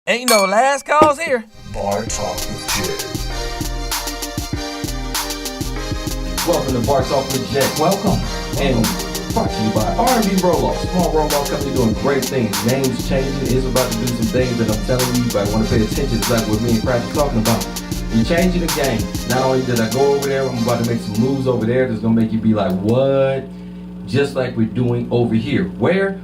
Ain't no last calls here. Bar Talk with Jay. Welcome to Bar Talk with Jay. Welcome. And brought to you by R&B Roll-Off. Small roll-off company doing great things. Names changing. It's about to do some things that I'm telling you, but I want to pay attention. It's like what me and Craft are talking about. You're changing the game. Not only did I go over there, I'm about to make some moves over there that's going to make you be like, what? Just like we're doing over here. Where?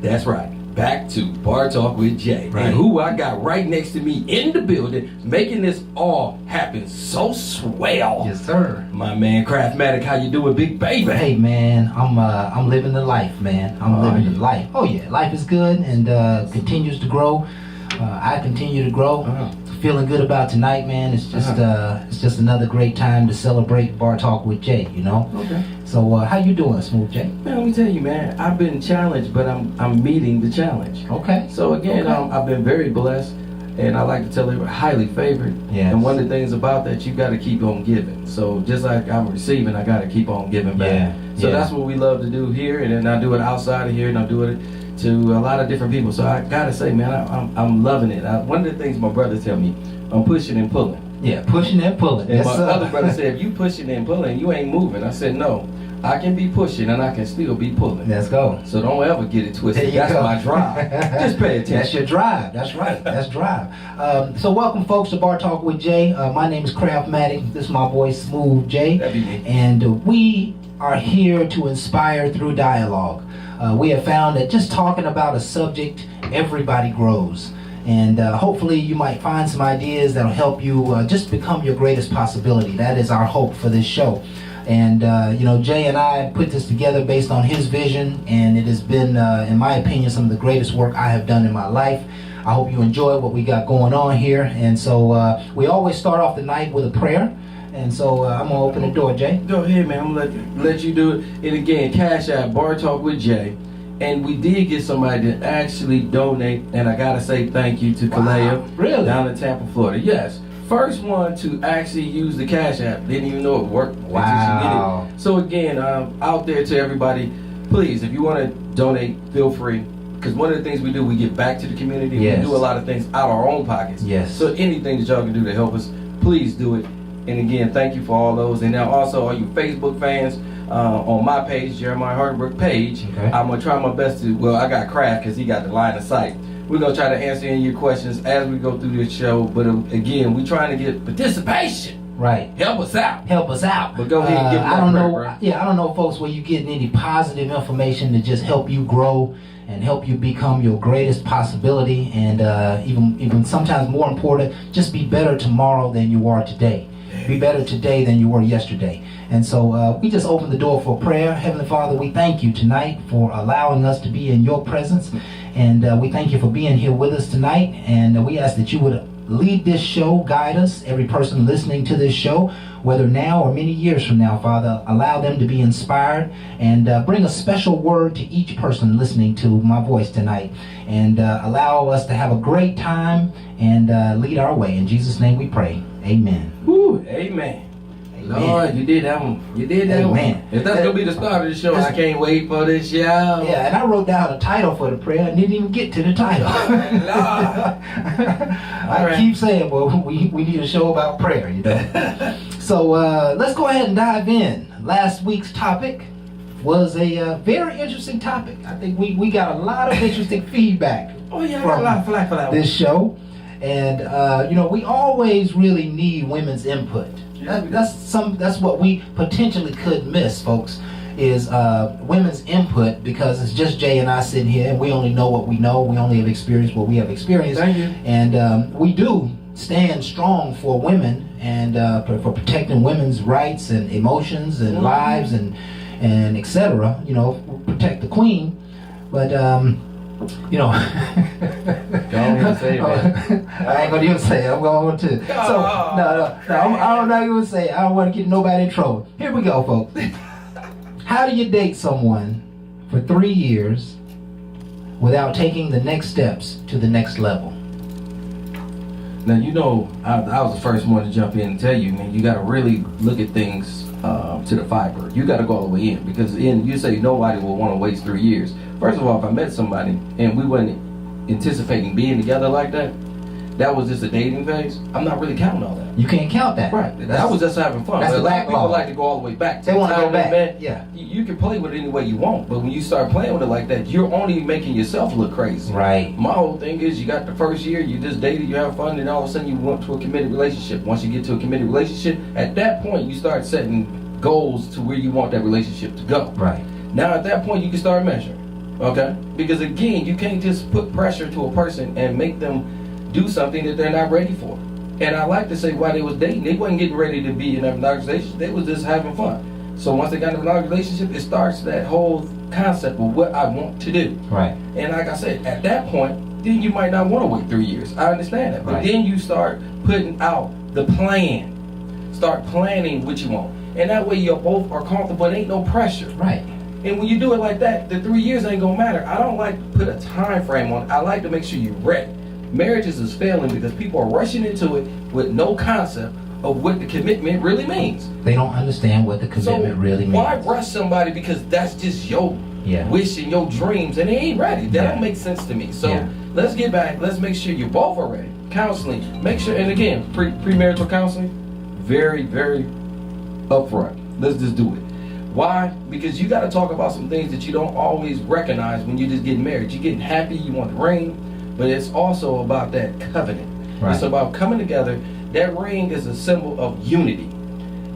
That's right. Back to Bar Talk with Jay. Right. And who I got right next to me in the building, making this all happen so swell. Yes, sir. My man Craftmatic, how you doing, big baby? Hey, man, I'm living the life, man. I'm living the life. Oh yeah, life is good and continues to grow. I continue to grow. Feeling good about tonight, man. It's just another great time to celebrate Bar Talk with Jay. You know. Okay. So how you doing, Smooth Jay? Man, let me tell you, man. I've been challenged, but I'm meeting the challenge. Okay. So again, Okay. I've been very blessed, and I like to tell everyone highly favored. Yes. And one of the things about that, you got to keep on giving. So just like I'm receiving, I got to keep on giving back. Yeah. So Yeah. that's what we love to do here, and then I do it outside of here, and I do it to a lot of different people. So I gotta say, man, I'm loving it. One of the things my brother tell me, I'm pushing and pulling. Yeah, pushing and pulling. And Yes, my sir. other brother said, if you pushing and pulling, you ain't moving. I said, no, I can be pushing and I can still be pulling. Let's go. So don't ever get it There twisted. you That's go. my drive. Just pay That's attention. your drive. That's right. That's drive. So welcome, folks, to Bar Talk with Jay. My name is Craftmatic. This is my boy, Smooth Jay. That'd be me. And we are here to inspire through dialogue. We have found that just talking about a subject, everybody grows. And hopefully you might find some ideas that'll help you just become your greatest possibility. That is our hope for this show. And, Jay and I put this together based on his vision, and it has been, in my opinion, some of the greatest work I have done in my life. I hope you enjoy what we got going on here. And so we always start off the night with a prayer. And so I'm going to open the door, Jay. Go ahead, man. I'm going to let you do it. And again, Cash App, Bar Talk with Jay. And we did get somebody to actually donate, and I got to say thank you to Kalea Really? down in Tampa, Florida. Yes. First one to actually use the Cash App. Didn't even know it worked. until she Wow. did it. So again, out there to everybody, please, if you want to donate, feel free. Because one of the things we do, we give back to the community. Yes. We do a lot of things out of our own pockets. Yes. So anything that y'all can do to help us, please do it. And again, thank you for all those. And now also, all you Facebook fans, on my page, Jeremiah Hardenbrook page, Okay. I'm going to try my best to, well, I got Kraft because he got the line of sight. We're going to try to answer any of your questions as we go through this show. But again, we're trying to get participation. Right. Help us out. Help us out. But go ahead and give them I don't that know. prayer, bro. Yeah, I don't know, folks, where you getting any positive information to just help you grow and help you become your greatest possibility, and even sometimes more important, just be better tomorrow than you are today. Be better today than you were yesterday. And so we just open the door for prayer. Heavenly Father, we thank you tonight for allowing us to be in your presence, and we thank you for being here with us tonight. And we ask that you would lead this show, guide us, every person listening to this show, whether now or many years from now, Father. Allow them to be inspired, and bring a special word to each person listening to my voice tonight, and allow us to have a great time and lead our way. In Jesus' name we pray. Amen. Woo, amen. Lord, you did that one. You did that Amen. one. If that's going to be the start of the show, I can't wait for this show. Yeah, and I wrote down a title for the prayer and didn't even get to the title. Lord. I right. keep saying, well, we need a show about prayer, you know. So let's go ahead and dive in. Last week's topic was a very interesting topic. I think we got a lot of interesting feedback Oh, yeah, I got a lot of flack for that one. this show. And, we always really need women's input. That's what we potentially could miss, folks, is women's input, because it's just Jay and I sitting here, and we only know what we know. We only have experienced what we have experienced. Thank you. And we do stand strong for women, and for protecting women's rights and emotions and lives and etc. Protect the queen. But Go ahead and say it, man. I ain't gonna even say it. I'm going to. So no, I'm not even say it. I don't want to get nobody in trouble. Here we go, folks. How do you date someone for 3 years without taking the next steps to the next level? Now, I was the first one to jump in and tell you, man, you got to really look at things to the fiber. You got to go all the way in, because you say nobody will want to waste 3 years. First of all, if I met somebody and we weren't anticipating being together like that, that was just a dating phase, I'm not really counting all that. You can't count that. Right. That was just having fun. That's But a the lot of people backlog. like to go all the way back. To They the want to time go they back. met. Yeah. You can play with it any way you want, but when you start playing with it like that, you're only making yourself look crazy. Right. My whole thing is, you got the first year, you just dated, you have fun, and all of a sudden you went to a committed relationship. Once you get to a committed relationship, at that point you start setting goals to where you want that relationship to go. Right. Now at that point you can start measuring, okay? Because again, you can't just put pressure to a person and make them do something that they're not ready for. And I like to say, while they was dating, they wasn't getting ready to be in a monogamous relationship. They was just having fun. So once they got in a monogamous relationship, it starts that whole concept of what I want to do. Right. And like I said, at that point, then you might not want to wait 3 years. I understand that. But Right. then you start putting out the plan. Start planning what you want. And that way you both are comfortable. There ain't no pressure. Right. And when you do it like that, the 3 years ain't gonna matter. I don't like to put a time frame on it. I like to make sure you're ready. Marriages is failing because people are rushing into it with no concept of what the commitment really means. They don't understand what the commitment really means. Why rush somebody because that's just your Yeah. wish and your dreams and they ain't ready? That Yeah. don't make sense to me. So Yeah. let's get back. Let's make sure you both are ready. Counseling. Make sure, and again, premarital counseling, very, very upfront. Let's just do it. Why? Because you got to talk about some things that you don't always recognize when you just get married. You're getting happy, you want the ring, but it's also about that covenant. Right. It's about coming together. That ring is a symbol of unity.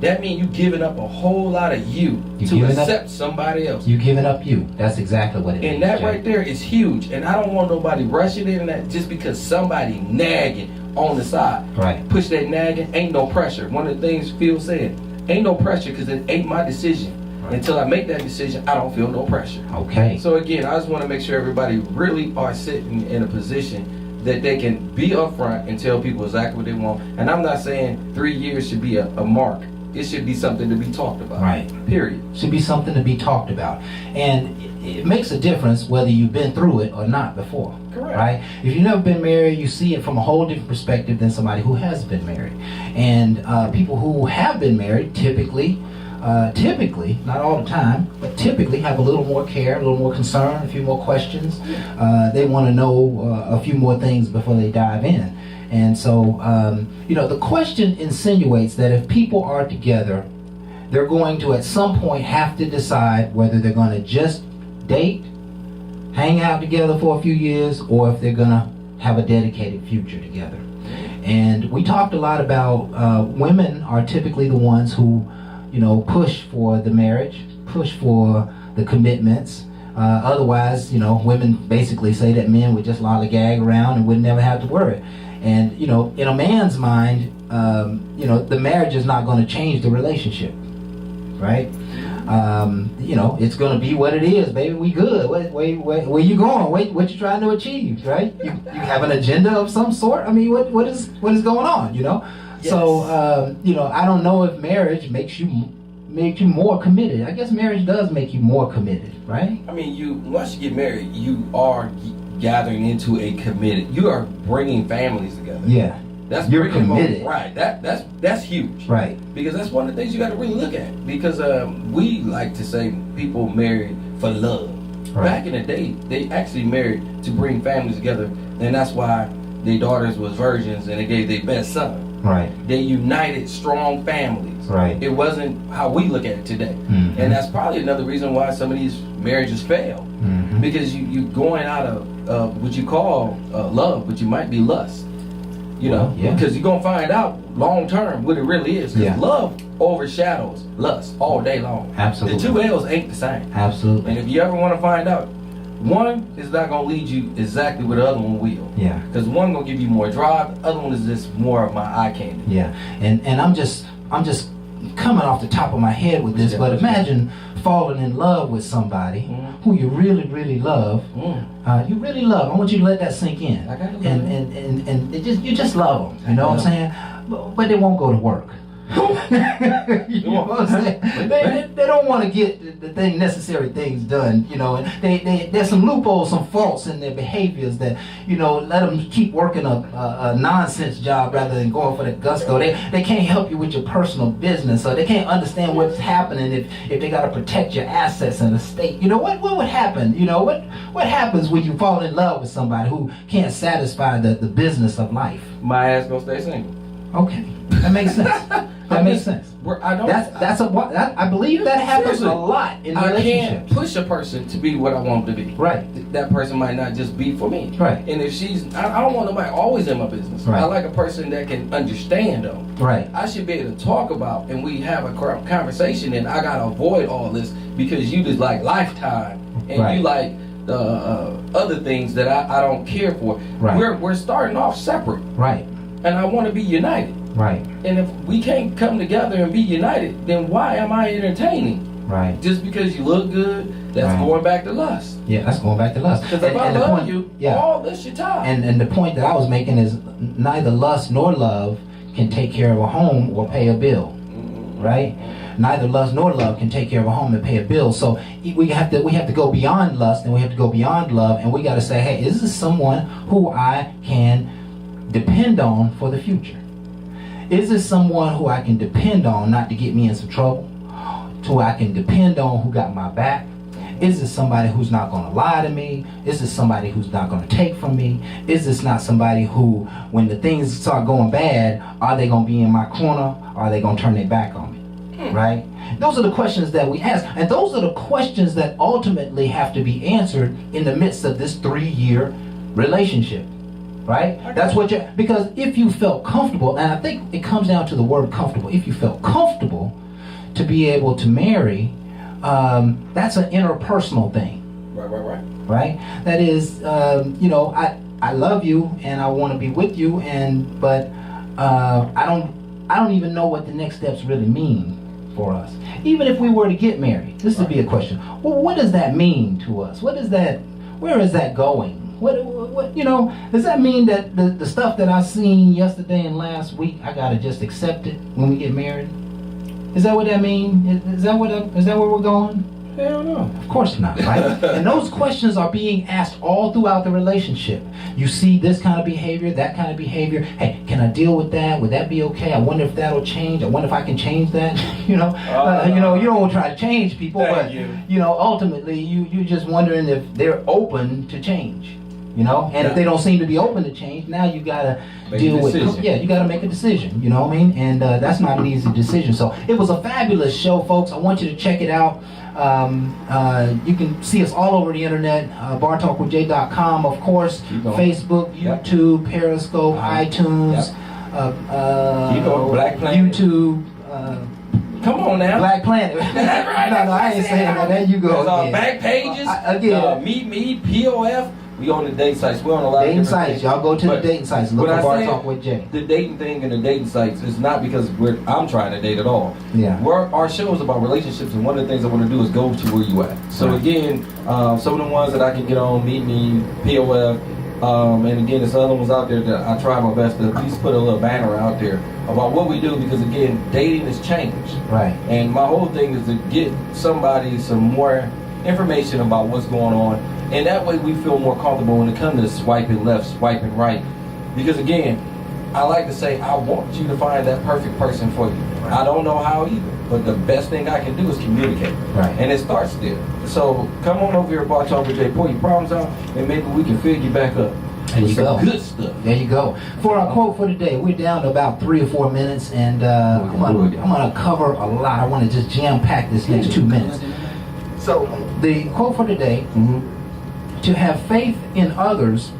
That means you giving up a whole lot of you You to giving up- accept somebody else. You giving up you. That's exactly what it is. And that Jay. right there is huge. And I don't want nobody rushing in that just because somebody nagging on the side. Right. Push that nagging, ain't no pressure. One of the things Phil said, ain't no pressure because it ain't my decision. Right. Until I make that decision, I don't feel no pressure. Okay. So again, I just want to make sure everybody really are sitting in a position that they can be upfront and tell people exactly what they want. And I'm not saying 3 years should be a mark. It should be something to be talked about. Right. Period. Should be something to be talked about. And it makes a difference whether you've been through it or not before. Correct. Right? If you've never been married, you see it from a whole different perspective than somebody who has been married. And people who have been married typically, not all the time, but typically have a little more care, a little more concern, a few more questions. They want to know a few more things before they dive in. And so, the question insinuates that if people are together, they're going to at some point have to decide whether they're going to just date, hang out together for a few years, or if they're going to have a dedicated future together. And we talked a lot about women are typically the ones who, push for the marriage, push for the commitments. Otherwise, women basically say that men would just lollygag around and would never have to worry. And, in a man's mind, the marriage is not going to change the relationship, right? It's going to be what it is, baby. We good. Where you going? What you trying to achieve, right? You have an agenda of some sort? I mean, what is going on, Yes. So, I don't know if marriage makes you more committed. I guess marriage does make you more committed, right? I mean, once you get married, you are gathering into a committed. You are bringing families together. Yeah. That's You're bringing them committed. over. Right. That's huge. Right. Because that's one of the things you got to really look at. Because we like to say people married for love. Right. Back in the day, they actually married to bring families together, and that's why their daughters was virgins and they gave their best son. Right. They united strong families. Right. It wasn't how we look at it today. Mhm. And that's probably another reason why some of these marriages fail. Mhm. Because you're going out of what you call love, but you might be lust. Well, yeah. Because you're going to find out long term what it really is. Because Yeah. love overshadows lust all day long. Absolutely. The two L's ain't the same. Absolutely. And if you ever want to find out, one is not going to lead you exactly where the other one will. Yeah. Because one going to give you more drive, the other one is just more of my eye candy. Yeah. And I'm just coming off the top of my head with this, Yeah. but imagine falling in love with somebody Mhm. who you really, really love. You really love. I want you to let that sink in. I got it. And you just love them. You know what I'm saying? But they won't go to work. You know what I'm saying? They don't want to get the necessary things done, you know, and there's some loopholes, some faults in their behaviors that, you know, let them keep working a nonsense job rather than going for the gusto. They can't help you with your personal business, or they can't understand what's happening if they got to protect your assets and estate. You know, what would happen? You know, what happens when you fall in love with somebody who can't satisfy the business of life? My ass gonna stay single. Okay, that makes sense. That makes sense. I believe that happens a lot in I relationships. can't push a person to be what I want them to be. Right. That person might not just be for me. Right. And if I don't want nobody always in my business. Right. I like a person that can understand though. Right. I should be able to talk about and we have a conversation, and I gotta avoid all this because you just like Lifetime and Right. you like the other things that I don't care for. Right. We're starting off separate, Right. and I want to be united. Right. And if we can't come together and be united, then why am I entertaining? Right. Just because you look good, that's Right. going back to lust. Yeah, that's going back to lust. Because if I the love point, you, yeah. all this your time. And the point that I was making is neither lust nor love can take care of a home or pay a bill. Right? Neither lust nor love can take care of a home and pay a bill. So we have to go beyond lust, and we have to go beyond love, and we got to say, hey, is this someone who I can depend on for the future? Is this someone who I can depend on not to get me in some trouble? Who I can depend on, who got my back? Is this somebody who's not going to lie to me? Is this somebody who's not going to take from me? Is this not somebody who, when the things start going bad, are they going to be in my corner? Or are they going to turn their back on me? Right? Those are the questions that we ask. And those are the questions that ultimately have to be answered in the midst of this 3-year relationship. Right? That's what because if you felt comfortable, and I think it comes down to the word comfortable. If you felt comfortable to be able to marry, that's an interpersonal thing. Right. Right? That is, you know, I love you and I want to be with you, but I don't even know what the next steps really mean for us. Even if we were to get married, this would be a question. Well, what does that mean to us? What is that? Where is that going? What you know, does that mean that the stuff that I seen yesterday and last week, I gotta just accept it when we get married? Is that what that means? Is that where we're going? Hell no. Of course not, right? And those questions are being asked all throughout the relationship. You see this kind of behavior, that kind of behavior. Hey, can I deal with that? Would that be okay? I wonder if that'll change. I wonder if I can change that. You know, you don't want to try to change people, but you know, ultimately, you're just wondering if they're open to change. You know, and if they don't seem to be open to change, now you gotta deal with. Yeah, you gotta make a decision. You know what I mean? And that's not an easy decision. So it was a fabulous show, folks. I want you to check it out. You can see us all over the internet. BarTalkWithJay.com, of course. Facebook, YouTube, Periscope, iTunes, Black Planet. YouTube. Come on now. Black Planet. No, I ain't saying that. There you go. There's back pages. Again. Meet Me, POF. We on the date sites. We're on a lot dating of different sites. things. Y'all go to the dating sites. Look for Bar Talk with Jay. The dating thing and the dating sites is not because I'm trying to date at all. Yeah. Our show is about relationships, and one of the things I want to do is go to where you at. So again, some of the ones that I can get on, Meet Me, POF, and again, there's other ones out there that I try my best to at least put a little banner out there about what we do, because again, dating has changed. Right. And my whole thing is to get somebody some more information about what's going on. And that way we feel more comfortable when it comes to swiping left, swiping right. Because again, I like to say, I want you to find that perfect person for you. Right. I don't know how either, but the best thing I can do is communicate. Right. And it starts there. So come on over here, Bar Talk with Jay, pull your problems out, and maybe we can fill you back up. There you go. Good stuff. There you go. For our quote for today, we're down to about 3 or 4 minutes, and I'm gonna cover a lot. I want to just jam pack this next 2 minutes. So the quote for today. To have faith in others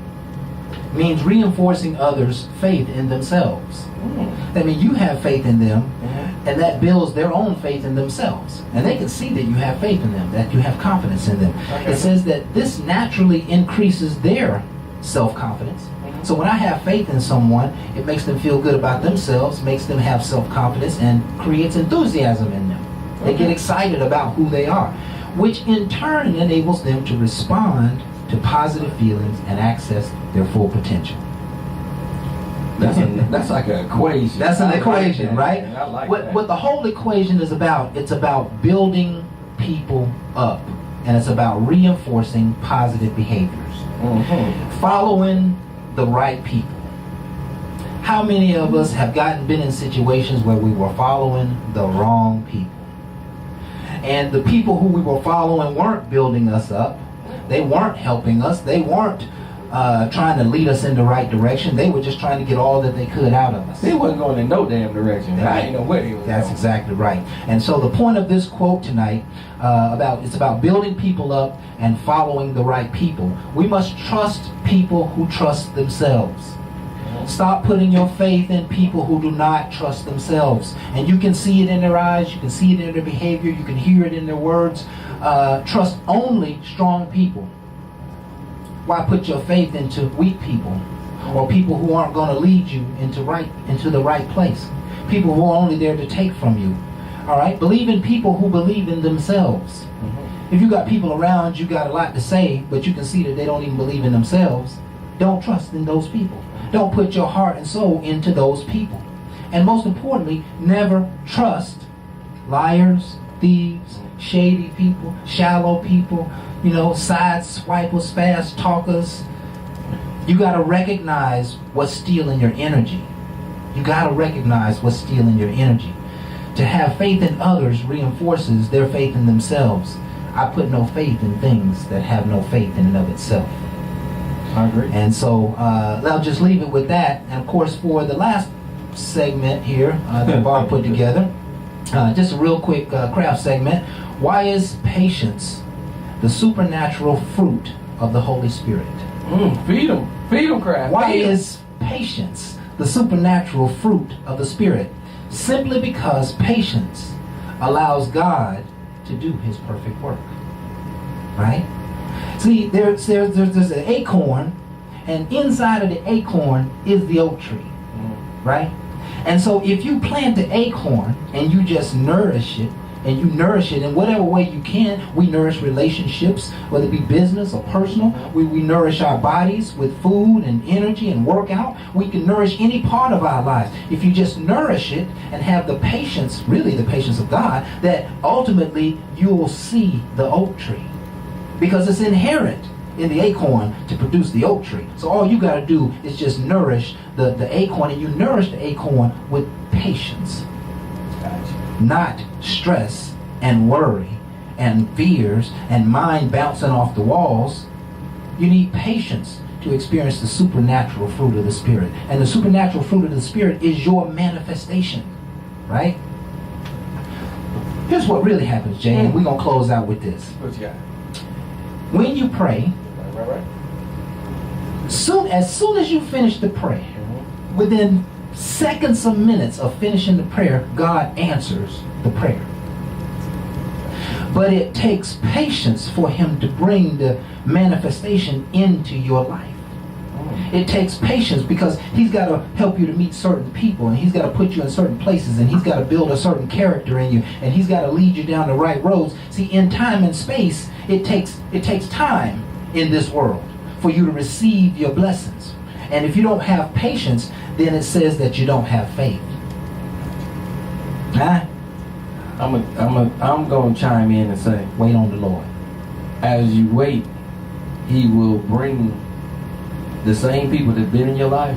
means reinforcing others' faith in themselves. That means you have faith in them, and that builds their own faith in themselves. And they can see that you have faith in them, that you have confidence in them. Okay. It says that this naturally increases their self-confidence. So when I have faith in someone, it makes them feel good about themselves, makes them have self-confidence, and creates enthusiasm in them. They get excited about who they are, which in turn enables them to respond to positive feelings and access their full potential. That's like an equation. That's an I equation, like that, right? man. I like what, that. what the whole equation is about, it's about building people up. And it's about reinforcing positive behaviors. Following the right people. How many of us have been in situations where we were following the wrong people? And the people who we were following weren't building us up. They weren't helping us. They weren't trying to lead us in the right direction. They were just trying to get all that they could out of us. They wasn't going in no damn direction. Right. I didn't know where they was That's going. exactly right. And so the point of this quote tonight, it's about building people up and following the right people. We must trust people who trust themselves. Stop putting your faith in people who do not trust themselves. And you can see it in their eyes, you can see it in their behavior, you can hear it in their words. Trust only strong people. Why put your faith into weak people or people who aren't going to lead you into the right place? People who are only there to take from you. All right? Believe in people who believe in themselves. If you got people around, you got a lot to say, but you can see that they don't even believe in themselves. Don't trust in those people. Don't put your heart and soul into those people. And most importantly, never trust liars, thieves, shady people, shallow people, side swipers, fast talkers. You got to recognize what's stealing your energy. You got to recognize what's stealing your energy. To have faith in others reinforces their faith in themselves. I put no faith in things that have no faith in and of itself. I agree. And so I'll just leave it with that. And of course, for the last segment here that Bob put together, just a real quick craft segment. Why is patience the supernatural fruit of the Holy Spirit? Feed them, craft. Why is patience the supernatural fruit of the Spirit? Simply because patience allows God to do His perfect work. Right? See, there's an acorn, and inside of the acorn is the oak tree. Right? And so if you plant the acorn and you just nourish it, and you nourish it in whatever way you can. We nourish relationships, whether it be business or personal. We nourish our bodies with food and energy and workout. We can nourish any part of our lives. If you just nourish it and have the patience, really the patience of God, that ultimately you will see the oak tree. Because it's inherent in the acorn to produce the oak tree. So all you got to do is just nourish the acorn, and you nourish the acorn with patience. Not stress and worry and fears and mind bouncing off the walls. You need patience to experience the supernatural fruit of the Spirit. And the supernatural fruit of the Spirit is your manifestation. Right? Here's what really happens, Jay, and we're going to close out with this. What you got? When you pray, Right. as soon as you finish the prayer, within seconds or minutes of finishing the prayer, God answers the prayer. But it takes patience for Him to bring the manifestation into your life. It takes patience because He's got to help you to meet certain people, and He's got to put you in certain places, and He's got to build a certain character in you, and He's got to lead you down the right roads. See, in time and space, it takes time in this world for you to receive your blessings. And if you don't have patience, then it says that you don't have faith. Huh? I'm going to chime in and say, Wait on the Lord. as you wait, He will bring the same people that've been in your life.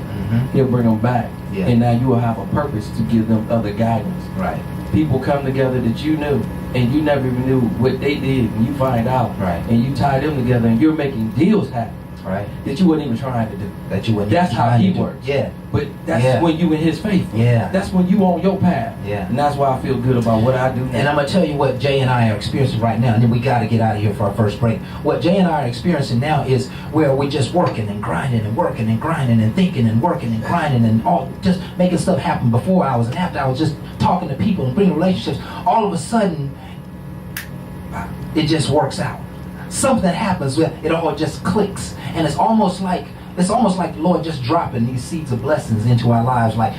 He'll bring them back. Yeah. And now you will have a purpose to give them other guidance. Right. People come together that you knew, and you never even knew what they did, and you find out. Right. And you tie them together, and you're making deals happen. Right. That you weren't even trying to do. That you wouldn't. That's how trying He to do. works. Yeah. But that's Yeah. when you in His faith. Yeah. That's when you on your path. Yeah. And that's why I feel good about what I do now. And I'm going to tell you what Jay and I are experiencing right now, and then we got to get out of here for our first break. What Jay and I are experiencing now is where we're just working and grinding and working and grinding and thinking and working and grinding and all just making stuff happen before hours and after hours, just talking to people and bringing relationships. All of a sudden, it just works out. Something happens where it all just clicks, and it's almost like the Lord just dropping these seeds of blessings into our lives. Like,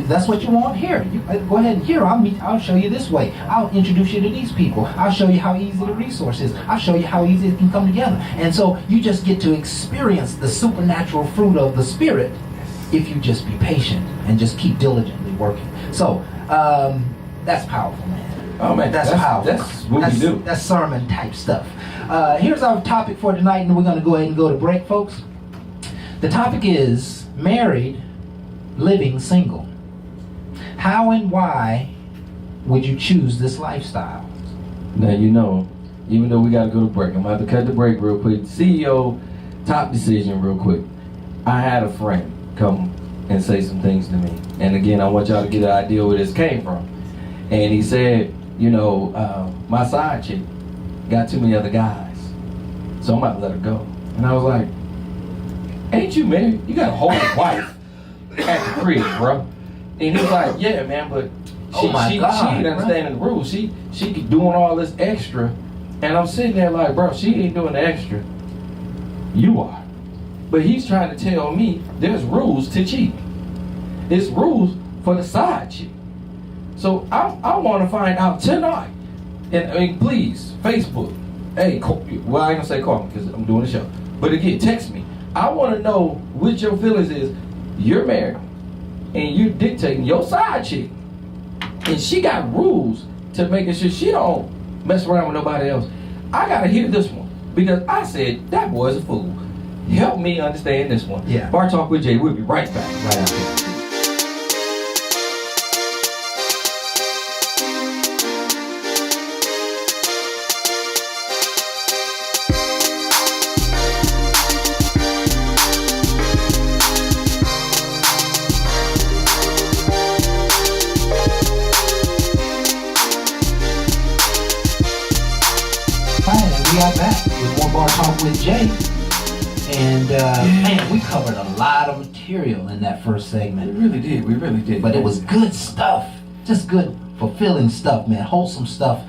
that's what you want. Here, go ahead and here. I'll show you this way. I'll introduce you to these people. I'll show you how easy the resource is. I'll show you how easy it can come together. And so you just get to experience the supernatural fruit of the Spirit if you just be patient and just keep diligently working. So that's powerful, man. Oh man, That's powerful. That's what we do. That's sermon type stuff. Here's our topic for tonight, and we're going to go ahead and go to break, folks. The topic is married, living single. How and why would you choose this lifestyle? Now you know, even though we got to go to break, I'm going to have to cut the break real quick. CEO, top decision real quick. I had a friend come and say some things to me. And again, I want y'all to get an idea where this came from. And he said, you know, my side chick got too many other guys, so I'm about to let her go. And I was like, ain't you married? You got a whole wife at the crib, bro. And he was like, yeah, man, but she ain't understanding the rules. She keep doing all this extra. And I'm sitting there like, bro, she ain't doing the extra. You are. But he's trying to tell me there's rules to cheat. It's rules for the side chick. So I want to find out tonight. And I mean, please, Facebook. Hey, well, I ain't gonna say call me because I'm doing the show. But again, text me. I want to know what your feelings is. You're married and you're dictating your side chick, and she got rules to making sure she don't mess around with nobody else. I gotta hear this one because I said that boy's a fool. Help me understand this one. Yeah. Bar Talk with Jay. We'll be right back. Right after this. We are back with more Bar Talk with Jay. And man, we covered a lot of material in that first segment. We really did. But it was good stuff. Just good, fulfilling stuff, man. Wholesome stuff.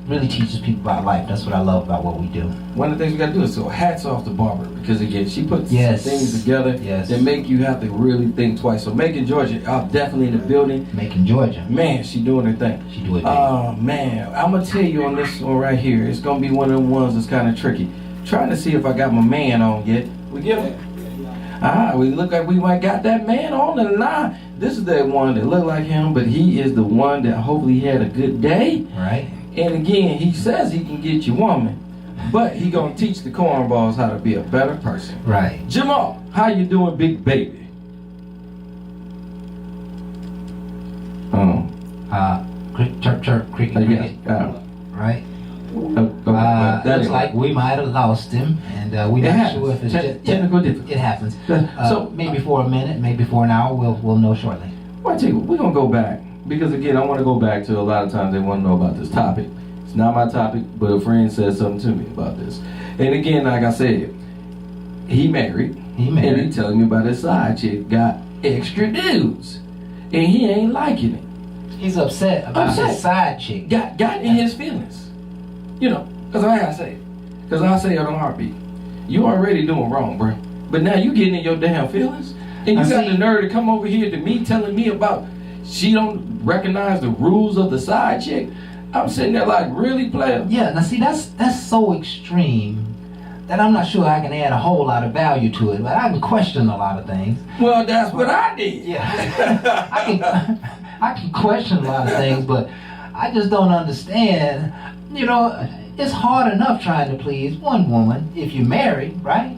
Really teaches people about life. That's what I love about what we do. One of the things we gotta do is so hats off to Barbara, because again, she puts Yes. things together Yes. that make you have to really think twice. So Macon, Georgia, I'm definitely in the building. Macon, Georgia. Man, she doing her thing. She do it big. Oh man, I'm gonna tell you on this one right here. It's gonna be one of them ones that's kind of tricky. Trying to see if I got my man on yet. We get him? We look like we might got that man on the line. This is that one that look like him, but he is the one that hopefully had a good day. Right? And again, he says he can get your woman, but he gonna teach the cornballs how to be a better person. Right. Jamal, how you doing, big baby? Cricket. Right? Looks like we might have lost him, and we're not sure if it's just technical difficulty. It happens. So maybe for a minute, maybe for an hour, we'll know shortly. Well, I tell you, we're gonna go back because again, I want to go back to a lot of times they want to know about this topic. It's not my topic, but a friend said something to me about this. And again, like I said, he married. And he telling me about his side chick got extra dudes, and he ain't liking it. He's upset about his side chick. Got in his feelings. You know, because I gotta say it. Because I say it on heartbeat. You already doing wrong, bro. But now you getting in your damn feelings. And you got the nerve to come over here to me telling me about she don't recognize the rules of the side chick. I'm sitting there like, really, player? Yeah, now see, that's so extreme that I'm not sure I can add a whole lot of value to it, but I can question a lot of things. Well, that's what I did. Yeah. I can question a lot of things, but I just don't understand. You know, it's hard enough trying to please one woman if you're married, right?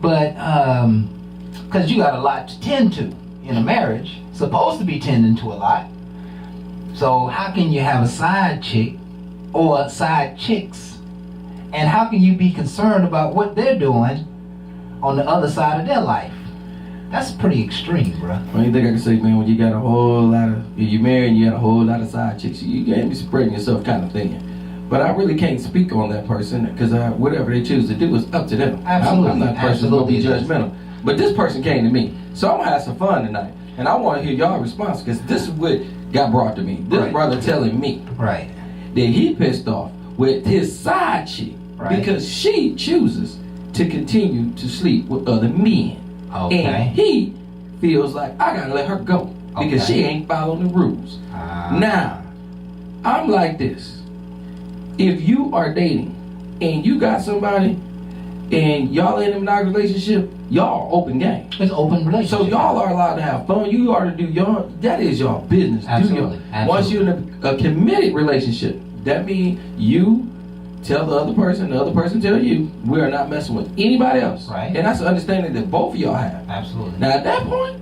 But, because you got a lot to tend to in a marriage. Supposed to be tending to a lot. So how can you have a side chick or side chicks? And how can you be concerned about what they're doing on the other side of their life? That's pretty extreme, bro. Well, you think I can say, man, when you got a whole lot of, you're married and you got a whole lot of side chicks, you can't be spreading yourself kind of thin. But I really can't speak on that person because whatever they choose to do is up to them. Absolutely. I'm not the person who's going to be judgmental. But this person came to me. So I'm going to have some fun tonight. And I want to hear y'all response because this is what got brought to me. This brother telling me that he pissed off with his side chick because she chooses to continue to sleep with other men. Okay. And he feels like I got to let her go because she ain't following the rules. Now, I'm like this. If you are dating and you got somebody and y'all in a monogamous relationship, y'all open game. It's open relationship. So y'all are allowed to have fun. You are to do your, that is your business. Absolutely. Do your, Absolutely. Once you're in a committed relationship, that means you tell the other person tell you, we are not messing with anybody else. Right. And that's the understanding that both of y'all have. Absolutely. Now at that point,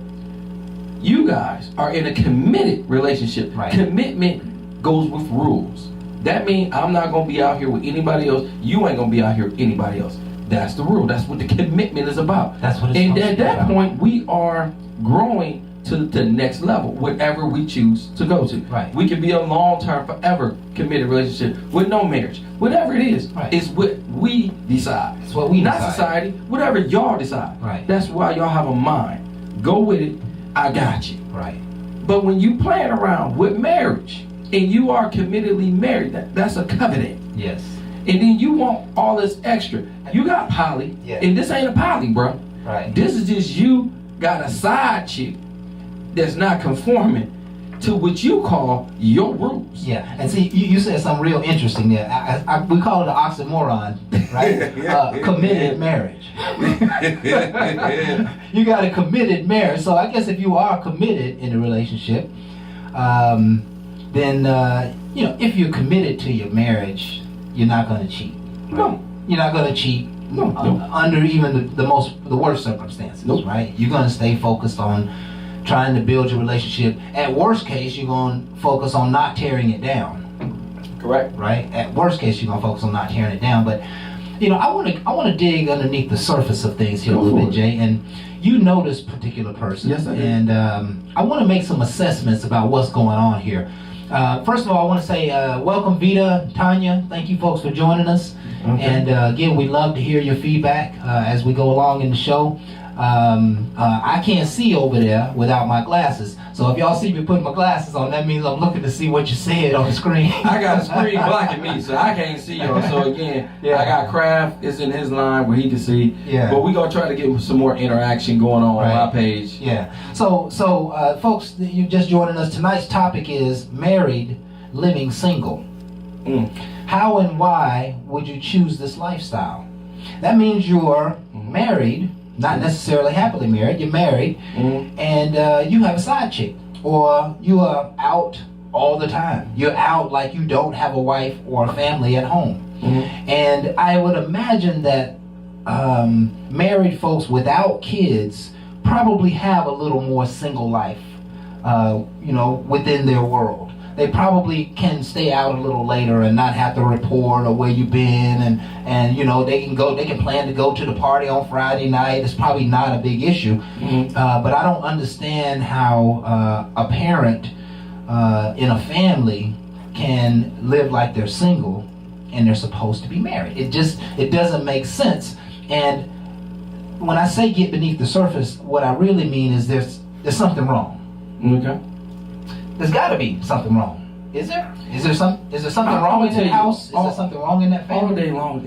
you guys are in a committed relationship. Right. Commitment goes with rules. That means I'm not going to be out here with anybody else. You ain't going to be out here with anybody else. That's the rule. That's what the commitment is about. That's what it's And supposed at to be that about. point, we are growing to the next level, whatever we choose to go to. Right. We can be a long-term, forever committed relationship with no marriage. Whatever it is, Right. it's what we decide. It's what we Not decide. society, whatever y'all decide. Right. That's why y'all have a mind. Go with it. I got you. Right. But when you playing around with marriage and you are committedly married, that's a covenant. Yes. And then you want all this extra. You got poly, Yeah. and this ain't a poly, bro. Right. This is just you got a side chick that's not conforming to what you call your rules. Yeah, and see, you said something real interesting there. We call it an oxymoron, right? Committed marriage. You got a committed marriage. So I guess if you are committed in a relationship, then if you're committed to your marriage, you're not going to cheat. Right? No. You're not going to cheat. No. Under even the worst circumstances, Nope. right? You're going to stay focused on trying to build your relationship. At worst case, you're going to focus on not tearing it down, Correct. right? At worst case, you're going to focus on not tearing it down. But I want to dig underneath the surface of things here a Go little for bit, it. Jay. And you know this particular person, Yes, I do. and I want to make some assessments about what's going on here. First of all, I want to say welcome, Vita, Tanya. Thank you, folks, for joining us. Okay. And again, we love to hear your feedback as we go along in the show. I can't see over there without my glasses. So if y'all see me putting my glasses on, that means I'm looking to see what you said on the screen. I got a screen blocking me, so I can't see y'all. So again, Yeah. I got Kraft. It's in his line where he can see. Yeah. But we're gonna try to get some more interaction going on Right. my page. Yeah. So folks, you just joining us. Tonight's topic is married, living single. Mm. How and why would you choose this lifestyle? That means you're married, not necessarily happily married. You're married, Mm. and you have a side chick, or you are out all the time. You're out like you don't have a wife or a family at home. Mm. And I would imagine that married folks without kids probably have a little more single life, within their world. They probably can stay out a little later and not have to report or where you've been, and they can plan to go to the party on Friday night. It's probably not a big issue. Mm. But I don't understand how a parent in a family can live like they're single and they're supposed to be married. It doesn't make sense. And when I say get beneath the surface, what I really mean is there's something wrong. Okay. There's got to be something wrong. Is there? Is there something I'll wrong in tell that you, house? Is all- there something wrong in that All family? day long,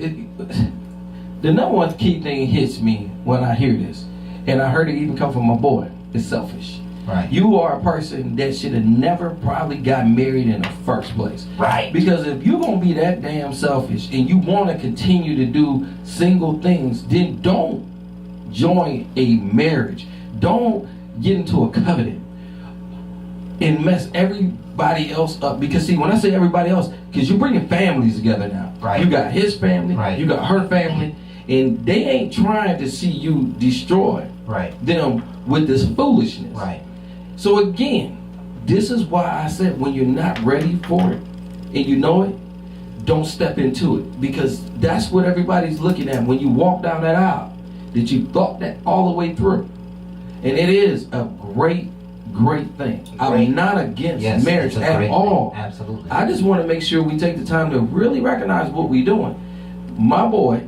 the number one key thing hits me when I hear this, and I heard it even come from my boy. It's selfish. Right. You are a person that should have never probably got married in the first place. Right. Because if you're gonna be that damn selfish and you want to continue to do single things, then don't join a marriage. Don't get into a covenant and mess everybody else up. Because see, when I say everybody else, because you're bringing families together now. Right. You got his family, Right. you got her family, and they ain't trying to see you destroy Right. them with this foolishness. Right. So again, this is why I said when you're not ready for it and you know it, don't step into it, because that's what everybody's looking at when you walk down that aisle, that you thought that all the way through. And it is a great thing. Great. I'm not against Yes, marriage it's a at great all. thing. Absolutely. I just want to make sure we take the time to really recognize what we're doing. My boy,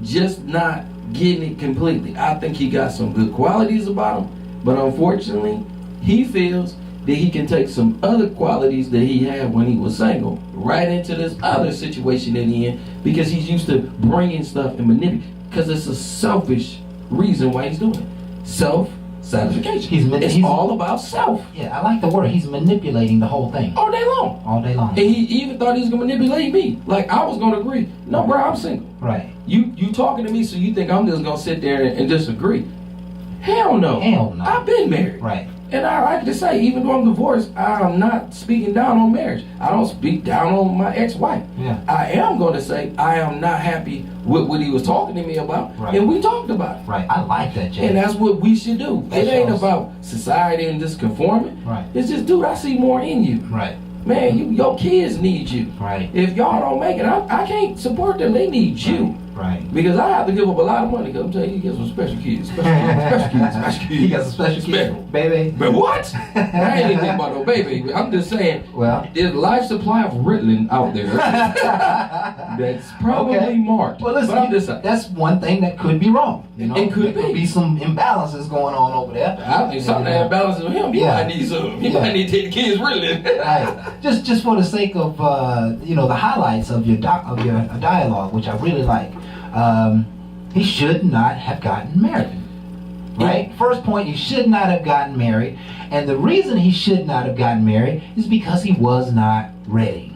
just not getting it completely. I think he got some good qualities about him, but unfortunately, he feels that he can take some other qualities that he had when he was single right into this other situation that he in, because he's used to bringing stuff and manipulating, because it's a selfish reason why he's doing it. satisfaction. It's he's all about self Yeah, I like the word. He's manipulating the whole thing all day long. all day long. And he even thought he was gonna manipulate me. Like I was gonna agree. No, bro, I'm single. Right. You talking to me, so you think I'm just gonna sit there and disagree? Hell no. Hell no. I've been married. Right. And I like to say, even though I'm divorced, I'm not speaking down on marriage. I don't speak down on my ex-wife. Yeah. I am going to say I am not happy with what he was talking to me about, Right. and we talked about it. Right. I like that, Jay. And that's what we should do. That It ain't shows- about society and just conforming. Right. It's just, dude, I see more in you. Right. Man, your kids need you. Right. If y'all don't make it, I can't support them. They need you. Right. Because I have to give up a lot of money. Because I'm telling you, you get some special kids. Special kids. He got some special kids, baby. But what? I ain't even thinking about no baby. I'm just saying, Well. there's a life supply of Ritalin out there that's probably Okay. marked. Well, listen, but I'm just saying. that's one thing that could be wrong. You know, It could there be. some imbalances going on over there. I think something that balances him. He Yeah. might need some. He Yeah. might need to take the kids Ritalin. Right. Just for the sake of the highlights of your dialogue, which I really like. He should not have gotten married. Right? First point, he should not have gotten married. And the reason he should not have gotten married is because he was not ready.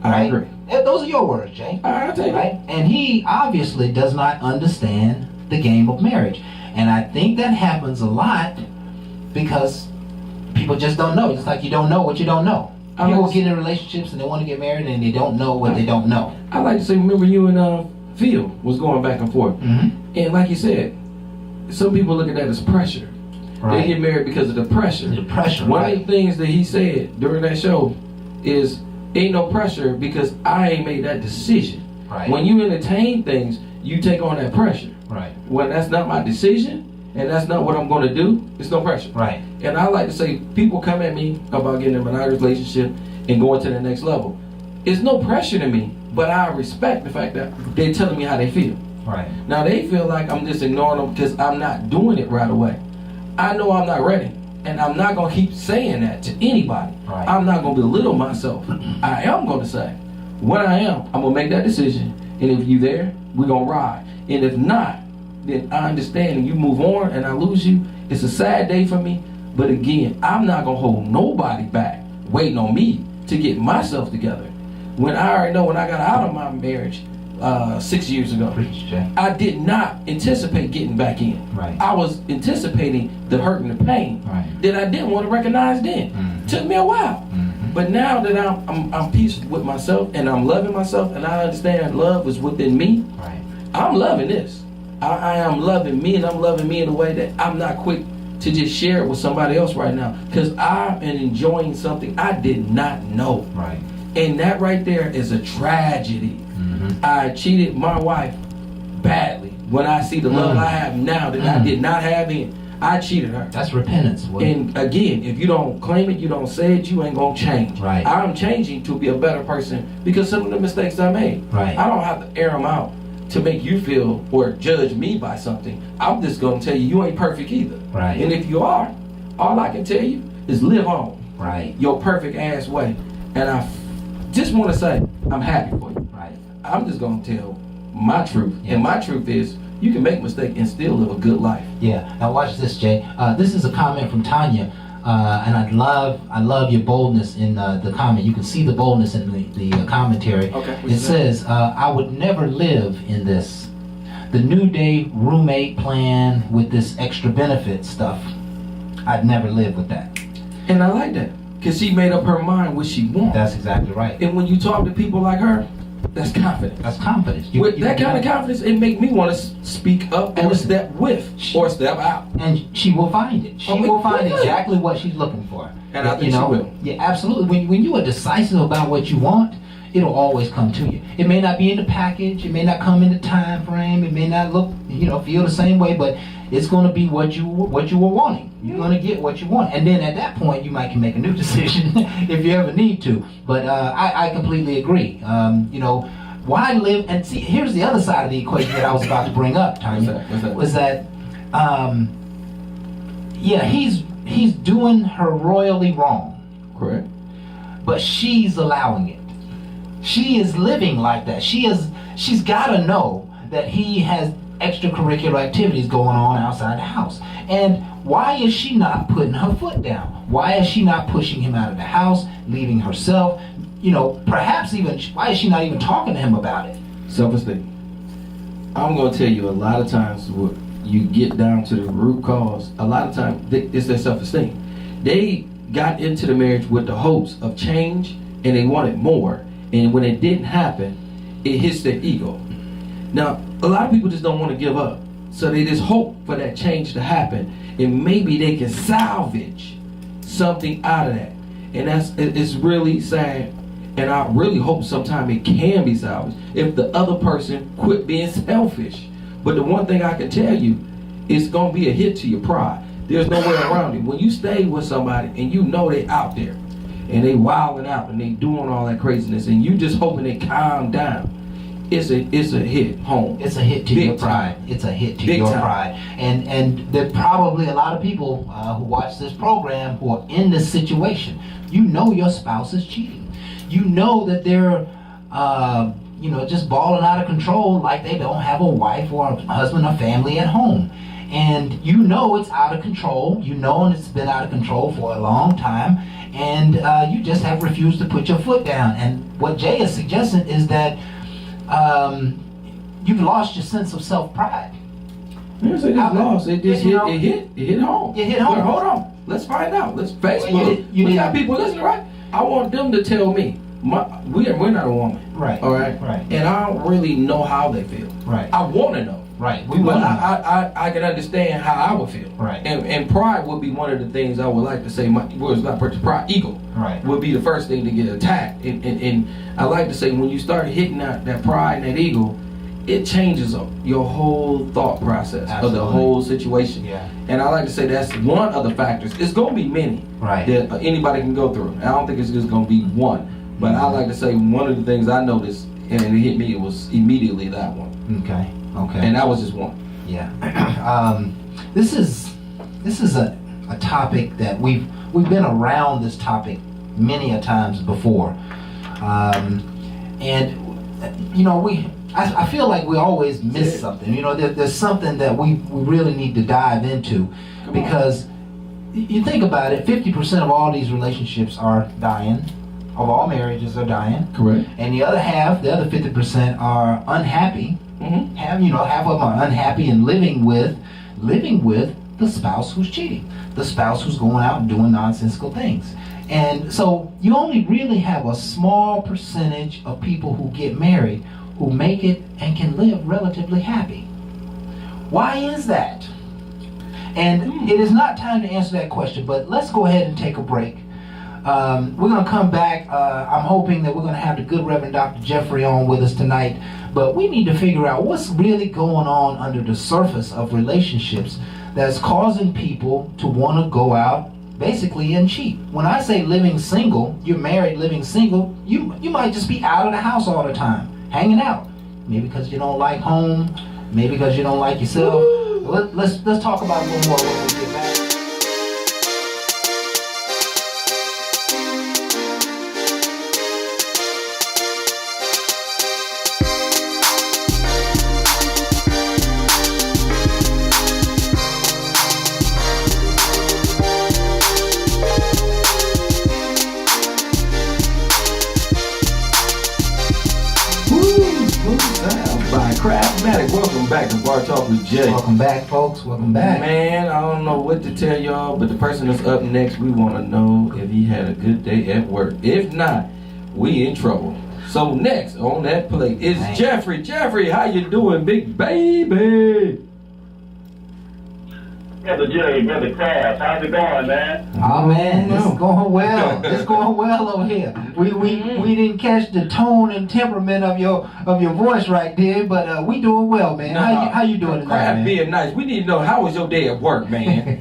I Right? agree. Those are your words, Jay. I'll take it. Right? And he obviously does not understand the game of marriage. And I think that happens a lot because people just don't know. It's like you don't know what you don't know. I People like- get in relationships and they want to get married and they don't know what they don't know. I like to say, remember you and Phil was going back and forth. Mm-hmm. And like you said, some people look at that as pressure. They get married because of the pressure. The pressure, One right. of the things that he said during that show is, ain't no pressure because I ain't made that decision. Right. When you entertain things, you take on that pressure. Right. When that's not my decision and that's not what I'm going to do, it's no pressure. Right. And I like to say, people come at me about getting in a monogamous relationship and going to the next level. It's no pressure to me, but I respect the fact that they're telling me how they feel. Right. Now they feel like I'm just ignoring them because I'm not doing it right away. I know I'm not ready, and I'm not gonna keep saying that to anybody. Right. I'm not gonna belittle myself. I am gonna say, when I am, I'm gonna make that decision, and if you there, we're gonna ride. And if not, then I understand and you move on and I lose you. It's a sad day for me, but again, I'm not gonna hold nobody back waiting on me to get myself together. When I already know when I got out of my marriage 6 years ago, Preach, Jay. I did not anticipate getting back in. Right. I was anticipating the hurt and the pain Right. that I didn't want to recognize then. Mhm. Took me a while. Mhm. But now that I'm peaceful with myself and I'm loving myself and I understand love is within me, Right. I'm loving this. I am loving me, and I'm loving me in a way that I'm not quick to just share it with somebody else right now, because I am enjoying something I did not know. Right. And that right there is a tragedy. Mm-hmm. I cheated my wife badly. When I see the love I have now that I did not have in, I cheated her. That's repentance. Boy. And again, if you don't claim it, you don't say it, you ain't gonna change. Right. I'm changing to be a better person because some of the mistakes I made. Right. I don't have to air them out to make you feel or judge me by something. I'm just gonna tell you ain't perfect either. Right. And if you are, all I can tell you is live on Right. your perfect ass way. And I just want to say I'm happy for you. Right. I'm just gonna tell my truth, Yeah. and my truth is you can make mistakes and still live a good life. Yeah. Now watch this, Jay. This is a comment from Tanya, and I love your boldness in the comment. You can see the boldness in the commentary. Okay. It says, "I would never live in this. The New Day roommate plan with this extra benefit stuff. I'd never live with that." And I like that because she made up her mind what she wants. That's exactly right. And when you talk to people like her, that's confidence. That's confidence. With that kind of confidence, it make me want to speak up or step with or step out. And she will find it. She Oh, will find yeah. exactly what she's looking for. And I think she will. Yeah, absolutely. When you are decisive about what you want, it'll always come to you. It may not be in the package. It may not come in the time frame. It may not look, feel the same way, but it's going to be what you were wanting. You're going to get what you want. And then at that point, you might can make a new decision if you ever need to. But I completely agree. Why live? And see, here's the other side of the equation that I was about to bring up, Tanya. What's that? Was that, he's doing her royally wrong, Correct. but she's allowing it. She is living like that. She's got to know that he has extracurricular activities going on outside the house. And why is she not putting her foot down? Why is she not pushing him out of the house, leaving herself? You know, perhaps even, why is she not even talking to him about it? Self-esteem. I'm going to tell you, a lot of times when you get down to the root cause, a lot of times it's their self-esteem. They got into the marriage with the hopes of change, and they wanted more. And when it didn't happen, it hits their ego. Now, a lot of people just don't want to give up. So they just hope for that change to happen, and maybe they can salvage something out of that. And it's really sad. And I really hope sometime it can be salvaged if the other person quit being selfish. But the one thing I can tell you, it's going to be a hit to your pride. There's no way around it. When you stay with somebody and you know they out there and they wilding out and they doing all that craziness and you just hoping they calm down, it's a hit home. It's a hit to Big your pride. time. It's a hit to Big your time. pride. And there are probably a lot of people who watch this program who are in this situation. You know your spouse is cheating. You know that they're just balling out of control, like they don't have a wife or a husband or family at home. And you know it's out of control. You know it's been out of control for a long time. And you just have refused to put your foot down. And what Jay is suggesting is that you've lost your sense of self-pride. Yes, it just lost. It just hit home. It hit home. But hold on. Let's find out. Let's Facebook. Well, we got people listening, right? I want them to tell me. We're not a woman. Right. All right. Right. And I don't really know how they feel. Right. I want to know. Right. But I can understand how I would feel. Right. And pride would be one of the things I would like to say. My words not pride, ego. Right. Would be the first thing to get attacked. And I like to say when you start hitting that pride and that ego, it changes your whole thought process of the whole situation. Yeah. And I like to say that's one of the factors. It's going to be many that anybody can go through. I don't think it's just going to be one. But I like to say one of the things I noticed and it hit me, it was immediately that one. Okay. And that was just one. Yeah. This is a topic that we've been around this topic many a times before. I feel like we always miss something. You know, there's something that we really need to dive into because you think about it, 50% of all these relationships are dying. Of all marriages are dying. Correct. And the other 50% are unhappy. Mm-hmm. Half of them are unhappy and living with the spouse who's cheating, the spouse who's going out and doing nonsensical things. And so you only really have a small percentage of people who get married who make it and can live relatively happy. Why is that? And it is not time to answer that question, but let's go ahead and take a break. We're going to come back. I'm hoping that we're going to have the good Reverend Dr. Jeffrey on with us tonight. But we need to figure out what's really going on under the surface of relationships that's causing people to want to go out basically and cheat. When I say living single, you're married living single, you might just be out of the house all the time, hanging out. Maybe because you don't like home, maybe because you don't like yourself. Let's talk about it a little more when we get back. Welcome back to Bar Talk with Jay. Welcome back, folks. Welcome back. Man, I don't know what to tell y'all, but the person that's up next, we want to know if he had a good day at work. If not, we in trouble. So next on that plate is Jeffrey. Jeffrey, how you doing, big baby? Brother Jay, Brother Krabs, how's it going, man? Oh man, it's going well. It's going well over here. We didn't catch the tone and temperament of your voice right there, but we doing well, man. How you doing tonight, Crab man? being nice. We need to know how was your day at work, man.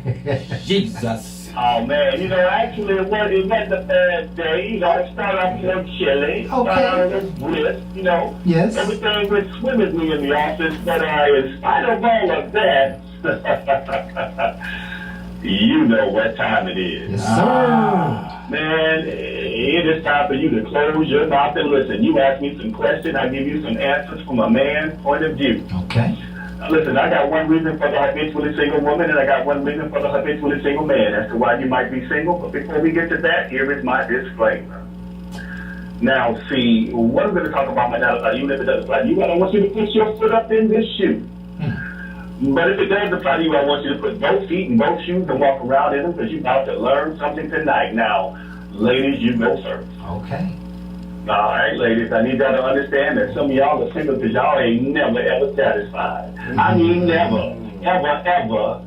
Jesus. Oh man, actually it wasn't a bad day. I started off a little chilly. Okay. A little brisk, Yes. Everything went swimmingly in the office, but in spite of all of that, you know what time it is. Yes, sir. Man, it is time for you to close your mouth and listen. You ask me some questions, I give you some answers from a man's point of view. Okay. Listen, I got one reason for the habitually single woman, and I got one reason for the habitually single man as to why you might be single. But before we get to that, here is my disclaimer. Now, see, what I'm going to talk about might not apply to you if it doesn't apply to you. I don't want you to put your foot up in this shoe. But if it does apply to you, I want you to put both feet in both shoes and walk around in them because you're about to learn something tonight. Now, ladies, you go first. Okay. All right, ladies, I need y'all to understand that some of y'all are single because y'all ain't never, ever satisfied. I mean, never, ever satisfied.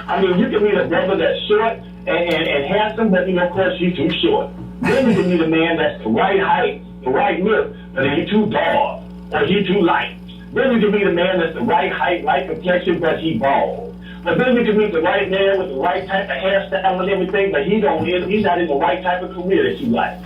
I mean, you can meet a brother that's short and handsome, but, of course, he's too short. Then you can meet a man that's the right height, the right width, but he's too tall or he's too light. Then you can meet a man that's the right height, right complexion, but he bald. But then you can meet the right man with the right type of hairstyle and everything, but he's not in the right type of career that you like.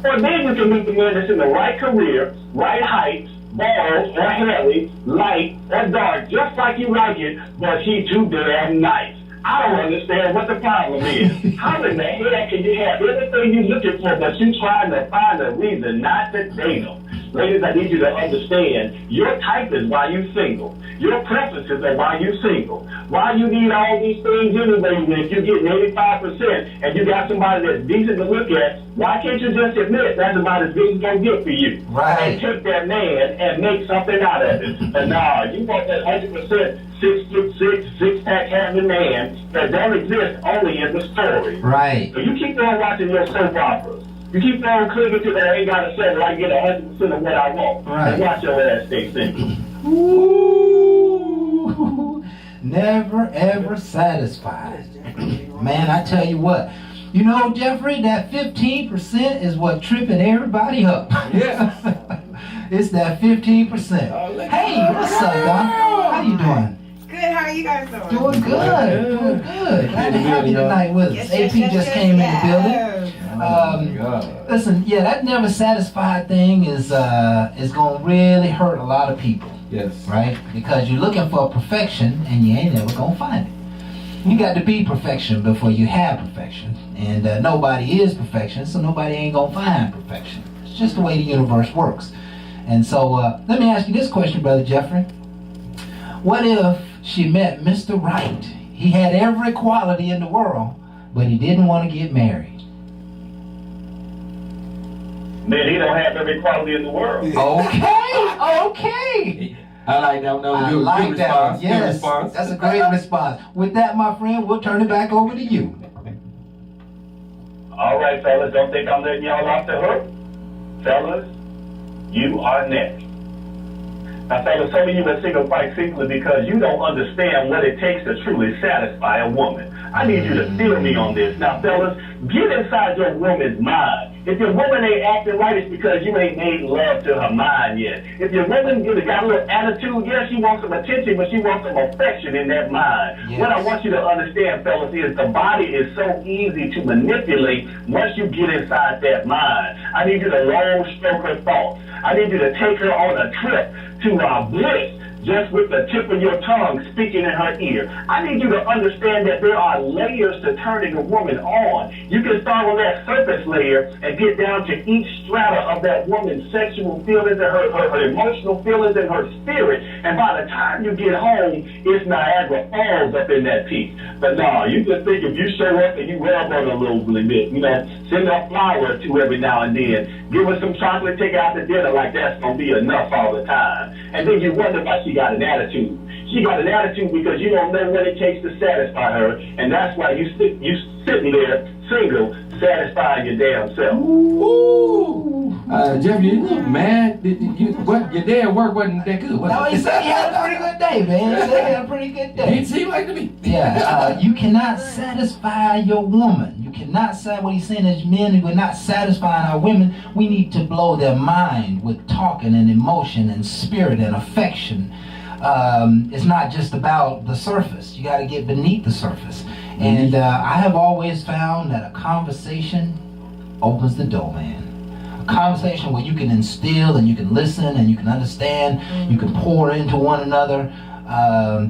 Or then you can meet the man that's in the right career, right height, bald or hairy, light or dark, just like you like it, but he too damn nice. I don't understand what the problem is. How in the heck can you have everything you're looking for, but you trying to find a reason not to date them? Ladies, I need you to understand, your type is why you're single. Your preferences are why you're single. Why you need all these things anyway, if you're getting 85% and you got somebody that's decent to look at, why can't you just admit that's about as good as going to get for you? Right. And take that man and make something out of it. And nah, you want that 100% 6'6", six-pack having man that don't exist only in the story. Right. So you keep on watching your soap operas. You keep on clinging to that I ain't got to say that I get 100% of what I want. Right. And watch your ass stay single. Ooh, never ever satisfied. Man, I tell you what. You know, Jeffrey, that 15% is what tripping everybody up. Yeah. It's that 15%. Hey, what's up, Doc? How you doing? Good, how are you guys doing? Doing good. Doing good. Glad to have you tonight with us. AP just came in the building. Listen, yeah, that never satisfied thing is gonna really hurt a lot of people. Yes. Right? Because you're looking for perfection and you ain't never gonna find it. You got to be perfection before you have perfection. And nobody is perfection, so nobody ain't gonna find perfection. It's just the way the universe works. And so let me ask you this question, Brother Jeffrey. What if she met Mr. Right? He had every quality in the world, but he didn't want to get married. Man, he don't have every quality in the world. Okay. I like that. I like that one. Yes, that's a great response. With that, my friend, we'll turn it back over to you. All right, fellas, don't think I'm letting y'all off the hook. Fellas, you are next. Now, fellas, some of you are single quite simply because you don't understand what it takes to truly satisfy a woman. I need you to feel me on this. Now, fellas, get inside your woman's mind. If your woman ain't acting right, it's because you ain't made love to her mind yet. If your woman got a little attitude, yes, she wants some attention, but she wants some affection in that mind. Yes. What I want you to understand, fellas, is the body is so easy to manipulate once you get inside that mind. I need you to long stroke her thoughts. I need you to take her on a trip to bliss. Just with the tip of your tongue speaking in her ear. I need you to understand that there are layers to turning a woman on. You can start on that surface layer and get down to each strata of that woman's sexual feelings and her emotional feelings and her spirit. And by the time you get home, it's Niagara Falls up in that piece. But no, you just think if you show up and you rub on her a little bit, send her a flower or two every now and then, give her some chocolate, take her out to dinner, like that's going to be enough all the time. And then you wonder why she got an attitude. She got an attitude because you don't know what it takes to satisfy her, and that's why you sitting there single, satisfying your damn self. Ooh. Jeff, you look mad. Your dad work wasn't that good. No, he said he had a pretty good day, man. He said he had a pretty good day. It seemed like to me. Yeah, you cannot satisfy your woman. You cannot say what he's saying is men, we're not satisfying our women. We need to blow their mind with talking and emotion and spirit and affection. It's not just about the surface. You got to get beneath the surface. And I have always found that a conversation opens the door, man. A conversation where you can instill and you can listen and you can understand, you can pour into one another.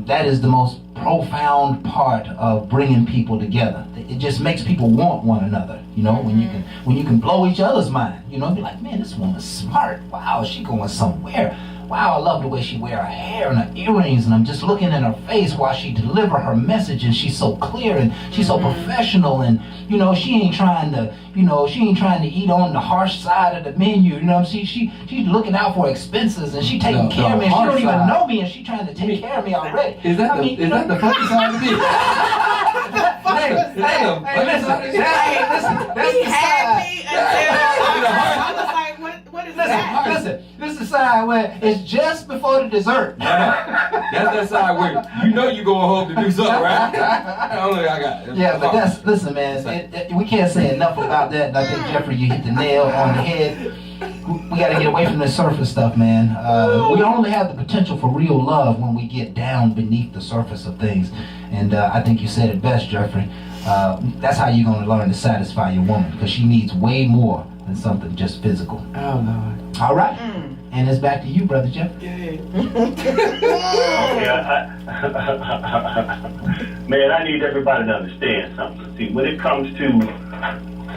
That is the most profound part of bringing people together. It just makes people want one another, when you can blow each other's mind, be like, man, this woman's smart. Wow, she going somewhere. wow, I love the way she wear her hair and her earrings, and I'm just looking in her face while she deliver her message, and she's so clear and she's so professional, and you know, she ain't trying to eat on the harsh side of the menu. You know, she's looking out for expenses, and she taking care of me, and she don't even know me, and she trying to take care of me already. Is that the funky side of me? I was like, what is that? Listen, this is the side where it's just before the dessert. That's that side where you know you going home to do something, right? I don't know, I got it. Yeah, but listen, man, we can't say enough about that. And I think, Jeffrey, you hit the nail on the head. We got to get away from the surface stuff, man. We only have the potential for real love when we get down beneath the surface of things. And I think you said it best, Jeffrey. That's how you're going to learn to satisfy your woman, because she needs way more than something just physical. Oh, Lord. All right. And it's back to you, Brother Jeffrey. Man, I need everybody to understand something. See, when it comes to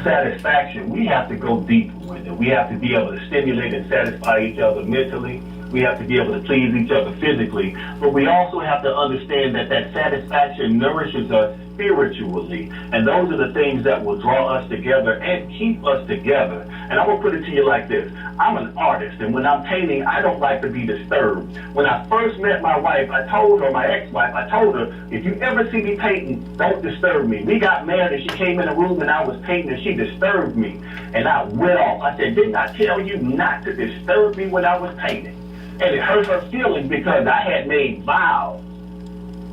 satisfaction, we have to go deeper with it. We have to be able to stimulate and satisfy each other mentally. We have to be able to please each other physically. But we also have to understand that satisfaction nourishes us spiritually. And those are the things that will draw us together and keep us together. And I'm going to put it to you like this. I'm an artist, and when I'm painting, I don't like to be disturbed. When I first met my wife, I told her, my ex-wife, I told her, if you ever see me painting, don't disturb me. We got married, and she came in the room, and I was painting, and she disturbed me. And I went off. I said, didn't I tell you not to disturb me when I was painting? And it hurt her feelings because I had made vows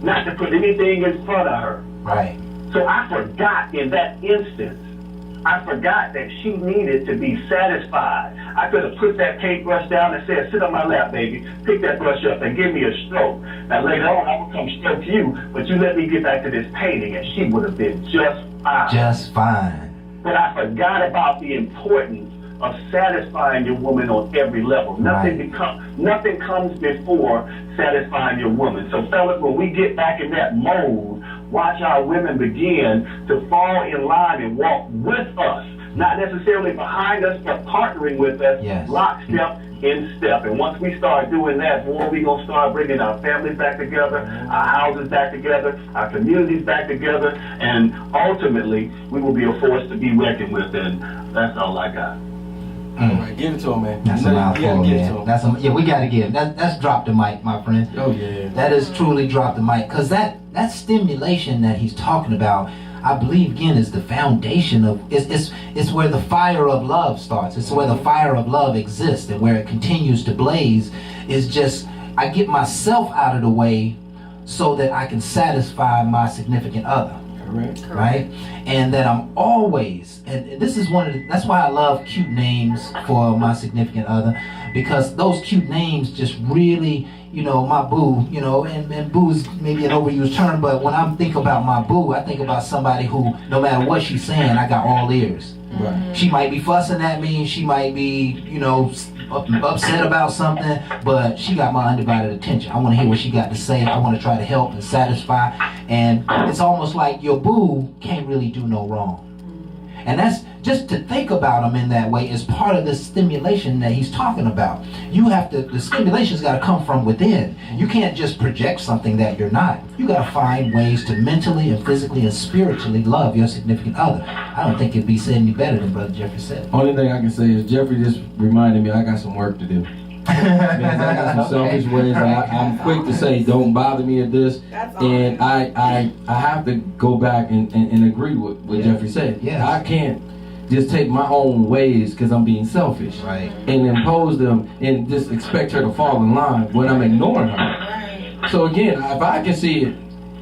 not to put anything in front of her. Right. So I forgot in that instance, I forgot that she needed to be satisfied. I could have put that paintbrush down and said, sit on my lap, baby, pick that brush up and give me a stroke. Now later on, I will come stroke you, but you let me get back to this painting, and she would have been just fine. Just fine. But I forgot about the importance of satisfying your woman on every level. Nothing comes before satisfying your woman. So fellas, when we get back in that mode, watch our women begin to fall in line and walk with us, not necessarily behind us, but partnering with us, yes. Lockstep in step. And once we start doing that, boy, we're going to start bringing our families back together, our houses back together, our communities back together, and ultimately, we will be a force to be reckoned with, and that's all I got. All right, give it to him, man. That's a mouthful, man. We got to give. That's drop the mic, my friend. Oh, yeah. That is truly drop the mic. Because that stimulation that he's talking about, I believe, again, is the foundation of, it's where the fire of love starts. It's where the fire of love exists, and where it continues to blaze is just, I get myself out of the way so that I can satisfy my significant other. Right? And that I'm always, and this is that's why I love cute names for my significant other, because those cute names just really, my boo, and boo is maybe an overused term, but when I think about my boo, I think about somebody who, no matter what she's saying, I got all ears. Right. She might be fussing at me, she might be, upset about something, but she got my undivided attention. I want to hear what she got to say. I want to try to help and satisfy. And it's almost like your boo can't really do no wrong. And that's just to think about them in that way is part of the stimulation that he's talking about. The stimulation's got to come from within. You can't just project something that you're not. You got to find ways to mentally and physically and spiritually love your significant other. I don't think it'd be said any better than Brother Jeffrey said. Only thing I can say is Jeffrey just reminded me I got some work to do. I got some selfish ways. I'm quick to say, don't bother me at this. And I have to go back and agree with what Jeffrey said. Yeah. I can't just take my own ways because I'm being selfish. Right. And impose them and just expect her to fall in line when I'm ignoring her. So again, if I can see it,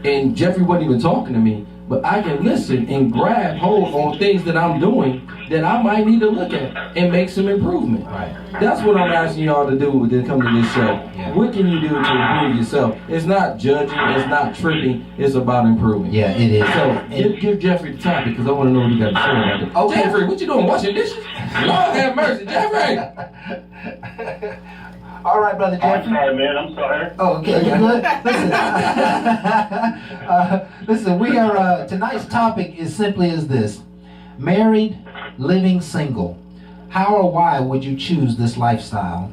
and Jeffrey wasn't even talking to me, but I can listen and grab hold on things that I'm doing that I might need to look at and make some improvement. Right. That's what I'm asking y'all to do when they come to this show. Yeah. What can you do to improve yourself? It's not judging, it's not tripping, it's about improving. Yeah, it is. So give Jeffrey the topic because I want to know what he got to say about it. Okay. Jeffrey, what you doing? Washing dishes? Lord have mercy, Jeffrey! All right, Brother I'm Jeffrey. sorry, man. I'm sorry. Oh, okay, you good? Listen, listen. We are tonight's topic is simply as this: married, living single. How or why would you choose this lifestyle?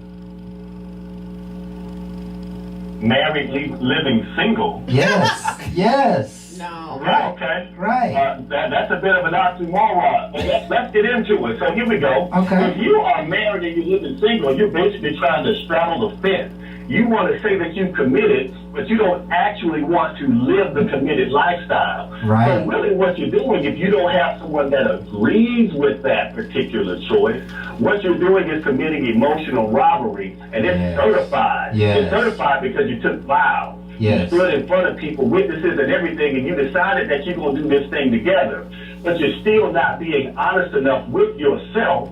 married, living single. Yes, yes. No. Right. Okay. Right. That's a bit of an oxymoron. But let's get into it. So here we go. Okay. If you are married and you're living single, you're basically trying to straddle the fence. You want to say that you committed, but you don't actually want to live the committed lifestyle. Right. So really what you're doing, if you don't have someone that agrees with that particular choice, what you're doing is committing emotional robbery, and it's Yes. certified. Yes. It's certified because you took vows. Yes. You stood in front of people, witnesses and everything, and you decided that you're going to do this thing together. But you're still not being honest enough with yourself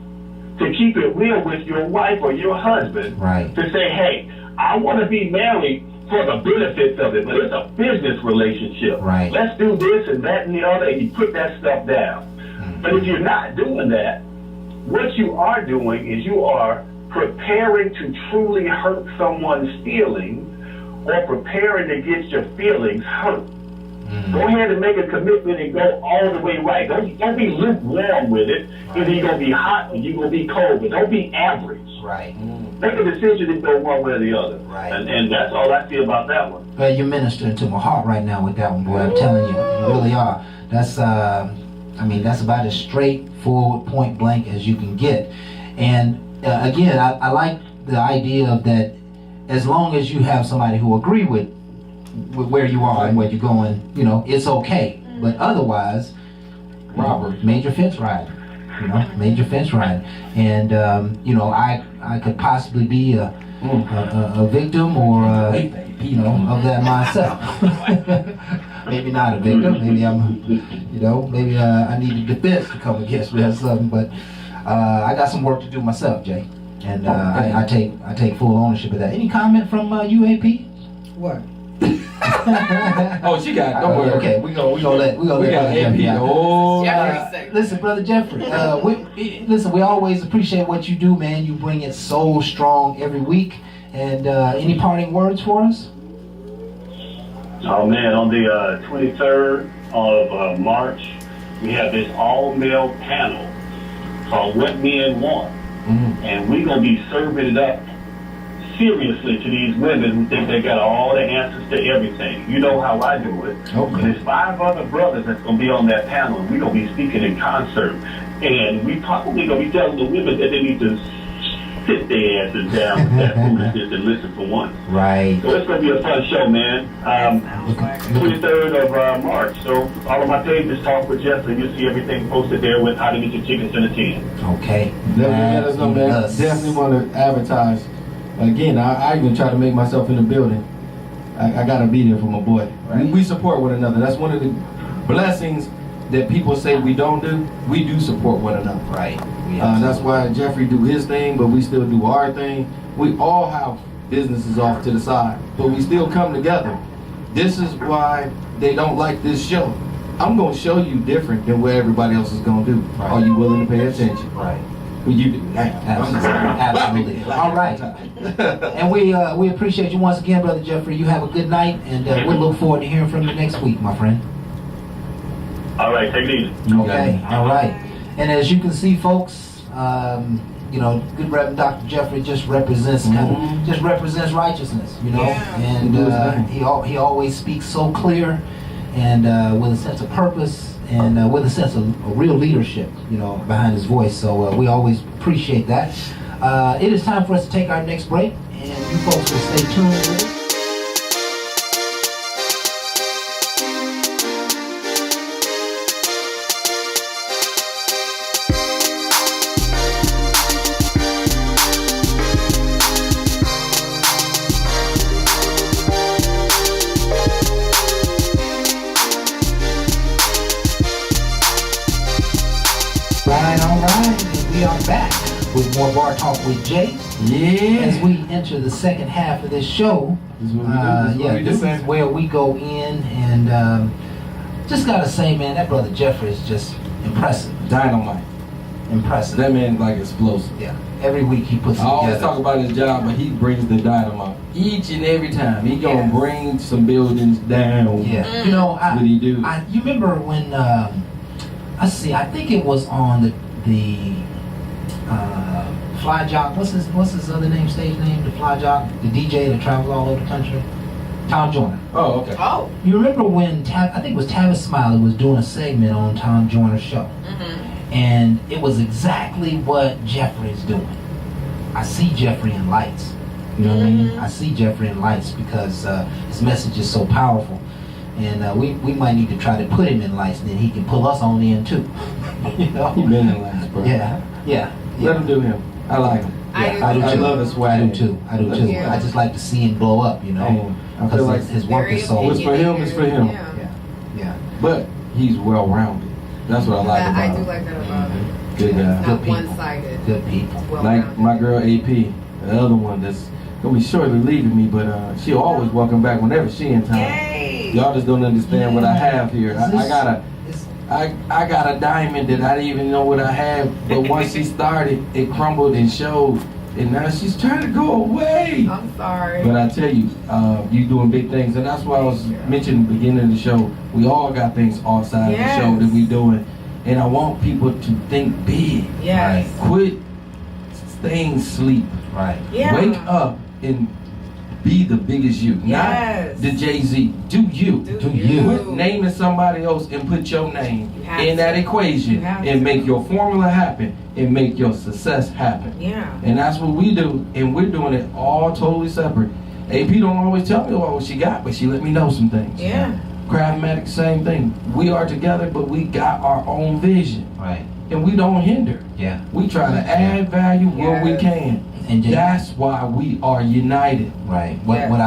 to keep it real with your wife or your husband. Right. To say, hey, I want to be married for the benefits of it, but it's a business relationship. Right. Let's do this and that and the other, and you put that stuff down. But if you're not doing that, what you are doing is you are preparing to truly hurt someone's feelings or preparing to get your feelings hurt. Go ahead and make a commitment and go all the way right. Don't be lukewarm with it. Either you're going to be hot or you're going to be cold, but don't be average. Right. Make a decision and go one way or the other. Right. And that's all I see about that one. Well, you're ministering to my heart right now with that one, boy. I'm telling you, you really are. That's, that's about as straightforward, point blank as you can get. And again, I like the idea of that. As long as you have somebody who agree with where you are and where you're going, it's okay. But otherwise, Robert, major fence riding. Major fence riding. And I could possibly be a victim or of that myself. Maybe not a victim. Maybe I'm, maybe I need a defense to come against me or something. But I got some work to do myself, Jay. And I take full ownership of that. Any comment from UAP? What? Oh, she got it. Don't worry. Okay, we gonna let We got Brother Jeffrey AP. out. Oh, Jeffrey said. Listen, Brother Jeffrey, we always appreciate what you do, man. You bring it so strong every week. And any parting words for us? Oh man, on the 23rd of March, we have this all-male panel called What Men Want. And we're going to be serving it up seriously to these women who think they got all the answers to everything. You know how I do it. Okay. There's 5 other brothers that's going to be on that panel, and we're going to be speaking in concert. And we probably going to be telling the women that they need to sit their asses down with that foolishness and listen for once. Right. So it's going to be a fun show, man. 23rd of March. So follow my pages, Talk with Jeff, and you'll see everything posted there with how to get your tickets in the 10. Okay. definitely let us know, man. Yes. Definitely want to advertise. Again, I even try to make myself in the building. I gotta be there for my boy. Right. We support one another. That's one of the blessings that people say we don't do. We do support one another. Right. That's why Jeffrey do his thing, but we still do our thing. We all have businesses off to the side, but we still come together. This is why they don't like this show. I'm gonna show you different than what everybody else is gonna do. Right. Are you willing to pay attention? Right. Well, you do now. Absolutely. All right. And we appreciate you once again, Brother Jeffrey. You have a good night, and we'll look forward to hearing from you next week, my friend. All right, take it easy. Okay. All right. And as you can see, folks, good Reverend Dr. Jeffrey just represents represents righteousness, Yeah. and he always speaks so clear and with a sense of purpose. And with a sense of real leadership, behind his voice. So we always appreciate that. It is time for us to take our next break, and you folks will stay tuned with us. All right, and we are back with more Bar Talk with Jay. Yeah. As we enter the second half of this show, This is what we do. this is where we go in, and just gotta say, man, that Brother Jeffrey is just impressive. Dynamite. Impressive. That man like explosive. Yeah. Every week he puts it I always together. talk about his job, but he brings the dynamite each and every time. He gonna bring some buildings down. Yeah. What he do? You remember when? I think it was on the Fly Jock. What's his other name? Stage name? The Fly Jock, the DJ that travels all over the country. Tom Joyner. Oh, okay. Oh. You remember when I think it was Tavis Smiley was doing a segment on Tom Joyner's show, and it was exactly what Jeffrey's doing. I see Jeffrey in lights. You know what I mean? I see Jeffrey in lights because his message is so powerful, and we might need to try to put him in lights, and then he can pull us on in too. You know? He been in lights, bro. Yeah. Let him do him. I like him. I do too. I love his swag. I do too. Yeah. I just like to see him blow up, you know, And I feel like his work is so. What's for him is for him. Yeah. But he's well-rounded. That's what I like about I him. do like that about him. Good guy. It's not Good people. one-sided. Good people. Well Like rounded. my girl AP, the other one that's gonna be shortly leaving me, but she'll always welcome back whenever she in town. Yay! Y'all just don't understand what I have here. Is I got a diamond that I didn't even know what I had, but once she started, it crumbled and showed, and now she's trying to go away. I'm sorry. But I tell you, you doing big things, and that's why I was mentioning at the beginning of the show. We all got things outside of the show that we doing, and I want people to think big. Yes. Quit staying asleep. Right. Yeah. Wake up and be the biggest you, Yes. not the Jay-Z. Do you? Do you. Quit naming somebody else and put your name You have in to. that equation You have and to. make your formula happen and make your success happen. Yeah. And that's what we do, and we're doing it all totally separate. AP don't always tell me what she got, but she let me know some things. Yeah. Craftmatic, same thing. We are together, but we got our own vision, Right. and we don't hinder. Yeah. We try to add value where we Yes. can. And just, That's why we are united. right. Yes. What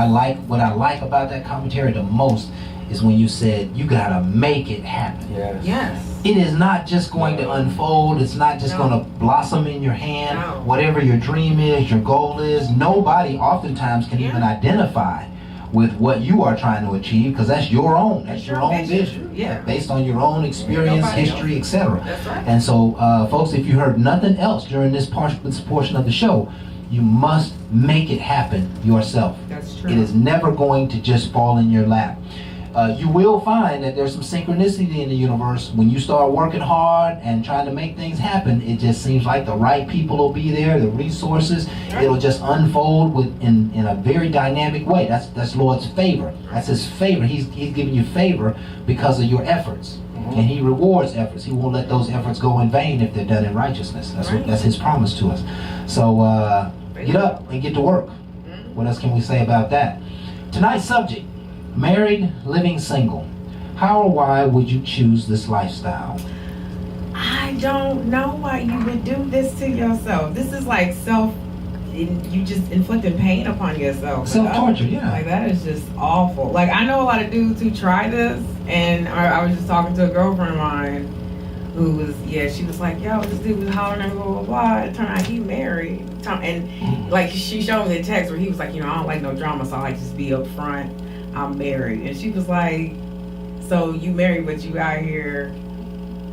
I like about that commentary the most is when you said you gotta make it happen. Yes. It is not just going to unfold. It's not just No. going to blossom in your hand. No. Whatever your dream is, your goal is, nobody oftentimes can even identify with what you are trying to achieve because that's your own. That's your own vision. Yeah. Based on your own experience, Nobody history, etc. That's right. And so, folks, if you heard nothing else during this portion of the show, you must make it happen yourself. That's true. It is never going to just fall in your lap. You will find that there's some synchronicity in the universe. When you start working hard and trying to make things happen, it just seems like the right people will be there, the resources. It'll just unfold in a very dynamic way. That's Lord's favor. That's His favor. He's giving you favor because of your efforts. And He rewards efforts. He won't let those efforts go in vain if they're done in righteousness. That's His promise to us. So get up and get to work. What else can we say about that? Tonight's subject: married, living single. How or why would you choose this lifestyle? I don't know why you would do this to yourself. This is like you just inflicting pain upon yourself. Self-torture, yeah. Like that is just awful. Like I know a lot of dudes who try this, and I was just talking to a girlfriend of mine who was, she was like, yo, this dude was hollering at me, blah, blah, blah. It turned out he married. And like she showed me the text where he was like, I don't like no drama, so I like to just be up front. I'm married. And she was like, so you married, but you out here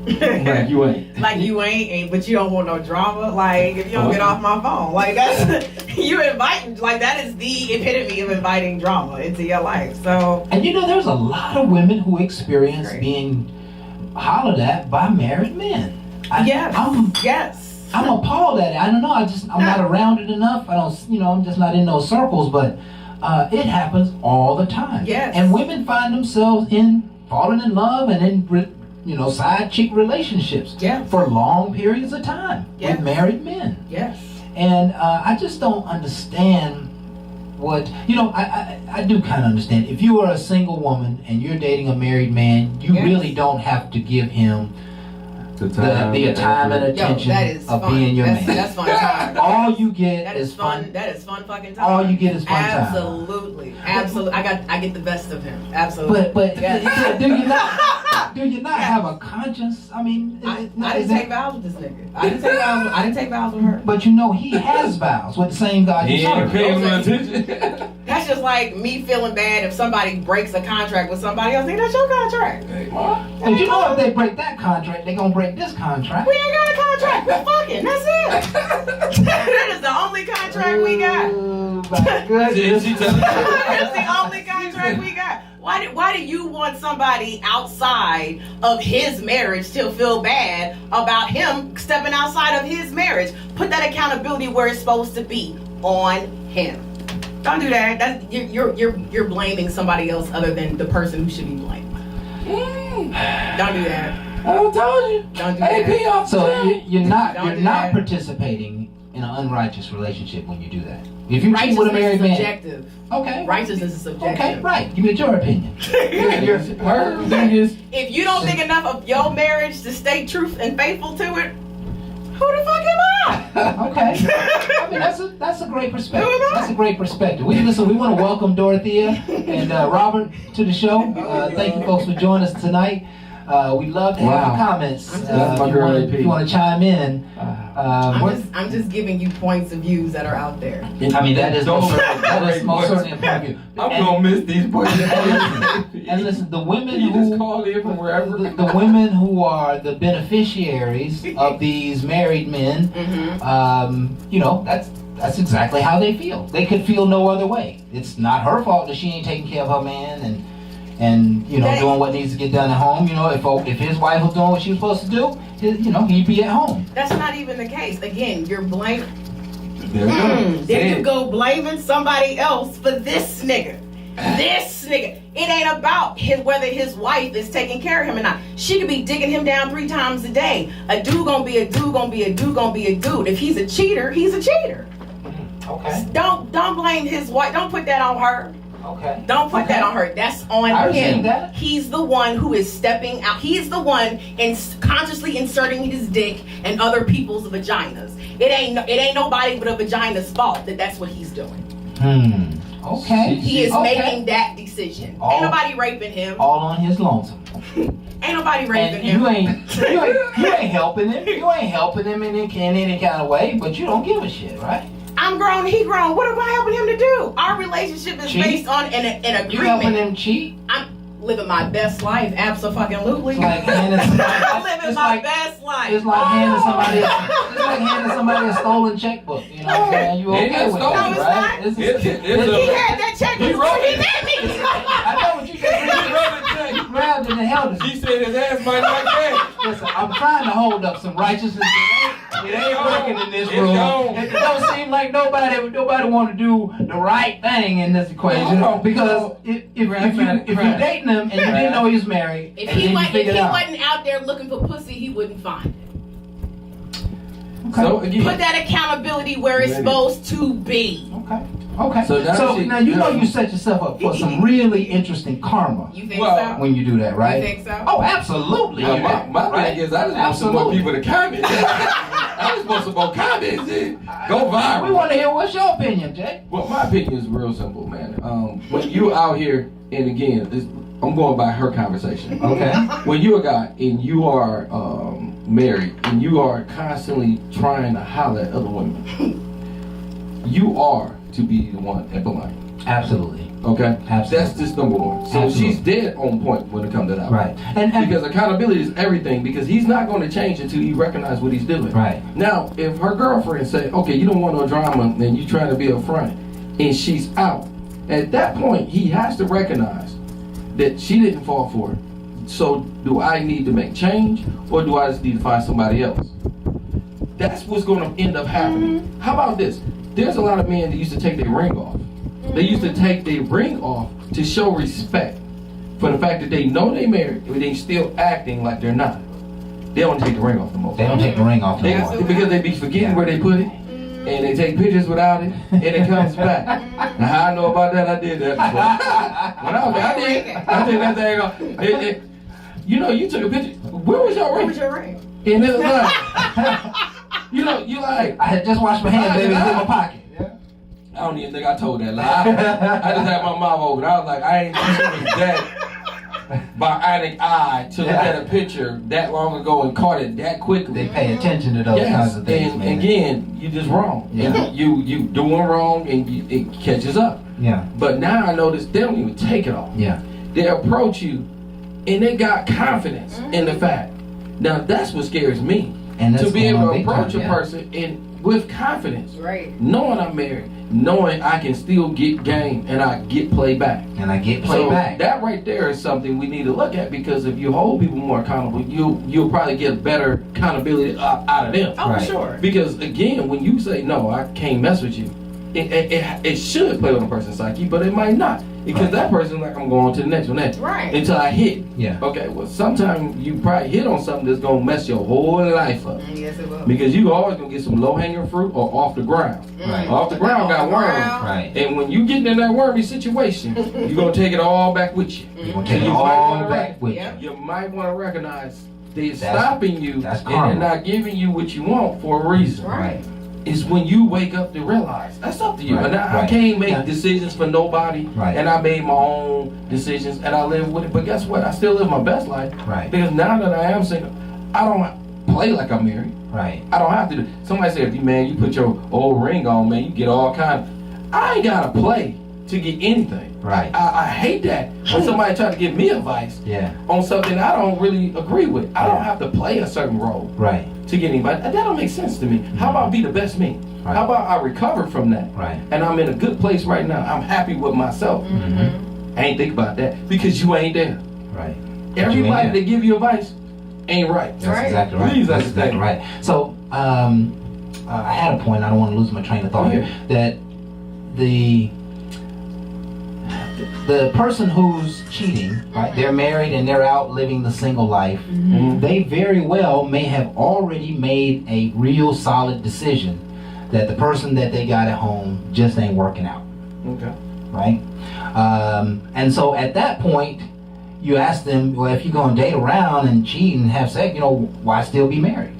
Like you ain't. like you ain't, but you don't want no drama. Like if you don't get off my phone, like that's you inviting. Like that is the epitome of inviting drama into your life. So And there's a lot of women who experience Great. being hollered at by married men. yes, I'm appalled at it. I don't know. I'm not around it enough. I don't. I'm just not in those circles. But it happens all the time. Yes. And women find themselves falling in love and in side chick relationships Yes. for long periods of time Yes. with married men. yes, And I just don't understand what I do kind of understand. If you are a single woman and you're dating a married man, you Yes. really don't have to give him the time and attention that is of fun. being your man. That's fun time. All you get That is is fun. That is fun fucking time. All you get is fun time. Absolutely. I get the best of him. Absolutely. But Yes. do you not have a conscience? I mean, I didn't take vows with this nigga. I didn't take vows with her. But he has vows with the same God you He ain't serve. paying no attention. That's just like me feeling bad if somebody breaks a contract with somebody else. Think that's your contract. And if they break that contract, they're gonna break this contract. We ain't got a contract. We're fucking. That's it. That is the only contract we got. Oh, my goodness. That's the only contract we got. Why do you want somebody outside of his marriage to feel bad about him stepping outside of his marriage? Put that accountability where it's supposed to be, on him. Don't do that. That's you're blaming somebody else other than the person who should be blamed. Don't do that. I told you. Don't do that. off. So you're not Don't do that. participating in an unrighteous relationship when you do that. If you cheat with a Righteousness married is man, subjective. okay, Righteousness is subjective. okay, right. Give me your opinion. Her thing is, If you don't think enough of your marriage to stay truth and faithful to it, who the fuck am I? Okay. I mean, that's a great perspective. Who am I? That's a great perspective. We want to welcome Dorothea and Robert to the show. Thank you folks for joining us tonight. We'd love to have Wow. your comments. That's my girl, AP. If you want to chime in. I'm just giving you points of views that are out there. I mean, that is most certainly a point of view. I'm gonna miss these boys. And listen, the women You who just call in from wherever. the women who are the beneficiaries of these married men, you know, that's exactly how they feel. They could feel no other way. It's not her fault that she ain't taking care of her man and you know, doing what needs to get done at home. You know, if his wife was doing what she was supposed to do, you know, he'd be at home. That's not even the case. Again, you're blaming. There you go. Then you go blaming somebody else for this nigga. This nigga. It ain't about whether his wife is taking care of him or not. She could be digging him down 3 times a day. A dude gonna be a dude, gonna be a dude, gonna be a dude. If he's a cheater, he's a cheater. Okay. Don't blame his wife. Don't put that on her. Okay. Don't put that on her. That's on I receive him. that. He's the one who is stepping out. He's the one consciously inserting his dick in other people's vaginas. It ain't nobody but a vagina's fault that's what he's doing. Okay. He is Okay. making that decision. All- Ain't nobody raping him. All on his lonesome. Ain't nobody raping And him. you ain't helping him. You ain't helping him in any kind of way, but you don't give a shit, right? I'm grown, he grown. What am I helping him to do? Our relationship is Cheat? based on an You helping agreement. him cheat? I'm living my best life, absolutely. It's like handing somebody. I'm living it's my like, best life. It's like handing somebody. It's like handing somebody a stolen checkbook. You know what I'm saying? You Ain't okay that with stolen? that, No, it's right? not. It's He had that check He before wrote he it. met me. I know what you just did. You grabbed it and held it. She said his ass might not get. Listen, I'm trying to hold up some righteousness. It ain't working in this It's room. gone. It don't seem like nobody want to do the right thing in this equation. No, Because if you dating him and you didn't know he was married, If and he then you wasn't figured out. out there looking for pussy, he wouldn't find it. So again, Put that accountability where it's supposed to be. Okay. So now now you know you set yourself up for some really interesting karma You think Well, so? when you do that, right? You think so? Oh, absolutely. well, you my do. thing is, I just want some more Absolutely. people to comment. I just want some more comments. Go viral. We want to hear what's your opinion, Jay. Well, my opinion is real simple, man. When you out here, and again, I'm going by her conversation. Okay. When you're a guy and you are married and you are constantly trying to holler at other women, you are to be the one at blame. Absolutely. Okay? Absolutely. That's just number one. So Absolutely. she's dead on point when it comes to that. Right. And Because accountability is everything, because he's not going to change until you recognize what he's doing. Right. Now, if her girlfriend say, okay, you don't want no drama and you trying to be upfront, and she's out, at that point, he has to recognize that she didn't fall for it. So do I need to make change, or do I just need to find somebody else? That's what's going to end up happening. How about this? There's a lot of men that used to take their ring off. They used to take their ring off to show respect for the fact that they know they married, but they still acting like they're not. They don't take the ring off no more. they don't take the ring off no more. Because they be forgetting where they put it, and they take pictures without it, and it comes back. Now, how I know about that? I did that before. When I was there, I did that thing off. You know, you took a picture. Where was your Where ring? was your ring? And it was like, you know, you like, I had just washed my hands, baby. It was in my pocket. I don't even think I told that lie. I just had my mouth open. I was like, I ain't sure it was that bionic eye to look at a picture that long ago and caught it that quickly. They pay attention to those kinds Yes, of things, and man. again, you just wrong. Yeah. And you doing wrong, and it catches up. Yeah. But now I notice they don't even take it off. Yeah. They approach you, and they got confidence in the fact. Now that's what scares me. And that's To be going able on to big approach time, a yeah. person and with confidence, Right. knowing I'm married, knowing I can still get game and I get play back. And I get played So back. that right there is something we need to look at, because if you hold people more accountable, you'll probably get better accountability out of them. Oh, Right. sure. Because again, when you say no, I can't mess with you, it should play on a person's psyche, but it might not. Because that person, like, I'm going to the next one next. Right. Until I hit. Yeah. Okay, well, sometimes you probably hit on something that's going to mess your whole life up. Yes, it will. Because you always going to get some low-hanging fruit or off the ground. Right. Off the ground got worms. Right. And when you get in that wormy situation, you're going to take it all back with you. You're going to take it You might all wanna back with Yeah. you. You might want to recognize they're That's- stopping you that's and karma. they're not giving you what you want for a reason. Right. It's when you wake up to realize that's up to you. Right, And I right. can't make Yeah. decisions for nobody. Right. And I made my own decisions and I live with it. But guess what? I still live my best life. Right. Because now that I am single, I don't play like I'm married. Right. I don't have to do. Somebody said, man, you put your old ring on, man, you get all kind. I ain't gotta play to get anything. Right. I hate that when somebody try to give me advice Yeah. on something I don't really agree with. I Yeah. don't have to play a certain role Right. to get anybody. That don't make sense to me. How about be the best me? Right. How about I recover from that? Right. And I'm in a good place right now. I'm happy with myself. Mm-hmm. I ain't think about that because you ain't there. Right. Everybody there. that give you advice ain't right. That's Right. exactly right. Please That's exactly understand. right. So, I had a point. I don't want to lose my train of thought here. That the person who's cheating, right? They're married and they're out living the single life. Mhm. They very well may have already made a real solid decision that the person that they got at home just ain't working out. Okay. Right? And so at that point, you ask them, well, if you're going to date around and cheat and have sex, why still be married?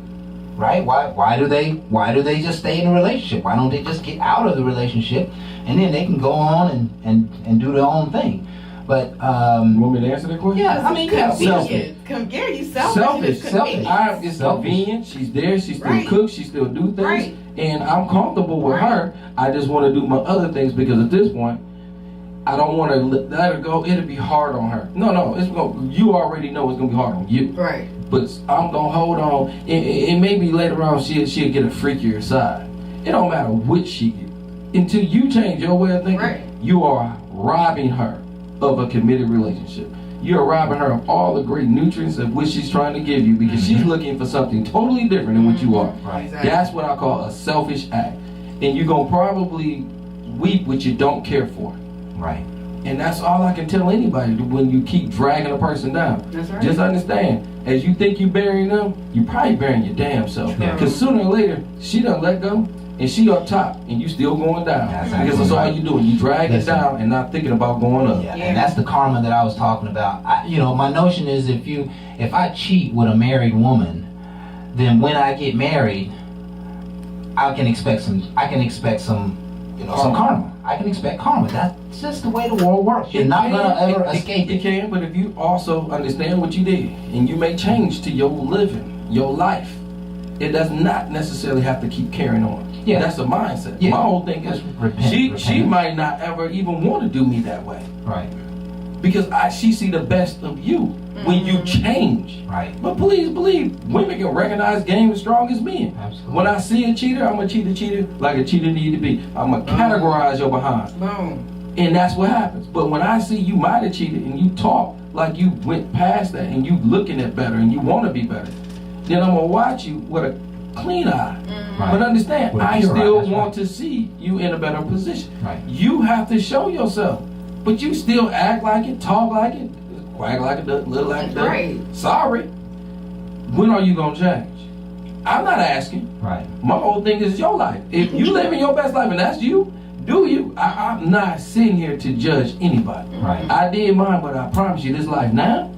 Right? Why do they just stay in a relationship? Why don't they just get out of the relationship and then they can go on and do their own thing? But You want me to answer that question? yeah, I mean, yeah, selfish. Gary, you selfish. Selfish. It's convenient. It's Selfish. convenient. She's there. She still Right. cooks. She still do things. Right. And I'm comfortable with Right. her. I just want to do my other things because at this point, I don't want to let her go. It'll be hard on her. No. You already know it's gonna be hard on you. Right. But I'm gonna hold on. It may be later on she'll get a freakier side. It don't matter what she get. Until you change your way of thinking, Right. you are robbing her of a committed relationship. You're robbing her of all the great nutrients of which she's trying to give you because she's looking for something totally different than what you are. Right. Exactly. That's what I call a selfish act. And you're gonna probably weep what you don't care for. Right. And that's all I can tell anybody when you keep dragging a person down. That's right. Just understand, as you think you burying them, you probably burying your damn self. True. Because sooner or later, she done let go, and she up top, and you still going down. That's Because that's all you doing. You drag it Listen. down and not thinking about going up. Yeah, Yeah. and that's the karma that I was talking about. My notion is if I cheat with a married woman, then when I get married, I can expect some some karma. I can expect karma. That's just the way the world works. You're not gonna ever escape You it. can, but if you also understand what you did, and you make change to your living, your life, it does not necessarily have to keep carrying on. Yeah. That's a mindset. Yeah. My whole thing is, Repent. she might not ever even want to do me that way. Right. Because she see the best of you when you change. Right. But please believe, women can recognize game as strong as men. Absolutely. When I see a cheater, I'm gonna treat a cheater like a cheater need to be. I'm gonna categorize your behind. Boom. And that's what happens. But when I see you might have cheated and you talk like you went past that and you looking at better and you want to be better, then I'm gonna watch you with a clean eye. Right. But understand, With a I pure eye, still that's want right. to see you in a better position. Right. You have to show yourself. But you still act like it, talk like it, quack like it, look like it. Right. Sorry. When are you gonna change? I'm not asking. Right. My whole thing is your life. If you living your best life and that's you, do you. I'm not sitting here to judge anybody. Right. I did mine, but I promise you this life now,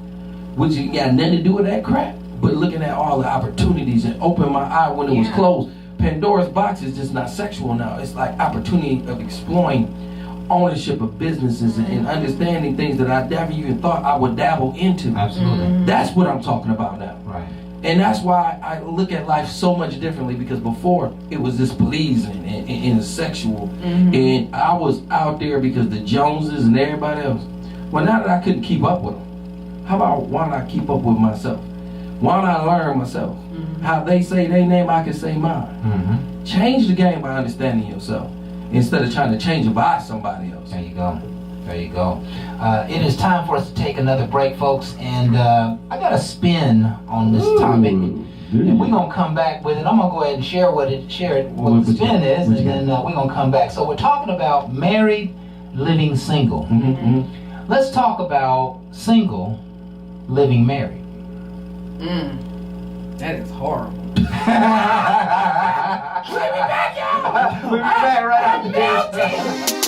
which ain't got nothing to do with that crap, but looking at all the opportunities and open my eye when it was Yeah. closed. Pandora's box is just not sexual now. It's like opportunity of exploring ownership of businesses and understanding things that I never even thought I would dabble into. Absolutely. That's what I'm talking about now. Right. And that's why I look at life so much differently, because before it was this pleasing and sexual, and I was out there because the Joneses and everybody else. Well, now that I couldn't keep up with them, how about why not keep up with myself? Why not learn myself? How they say their name, I can say mine. Mm-hmm. Change the game by understanding yourself instead of trying to change it by somebody else. There you go. There you go. It is time for us to take another break, folks. And I got a spin on this topic. And we're gonna come back with it. I'm gonna go ahead and share what the spin is, and then we're gonna come back. So we're talking about married, living single. Let's talk about single, living married. That is horrible. We'll be back, y'all. We'll be back right after this.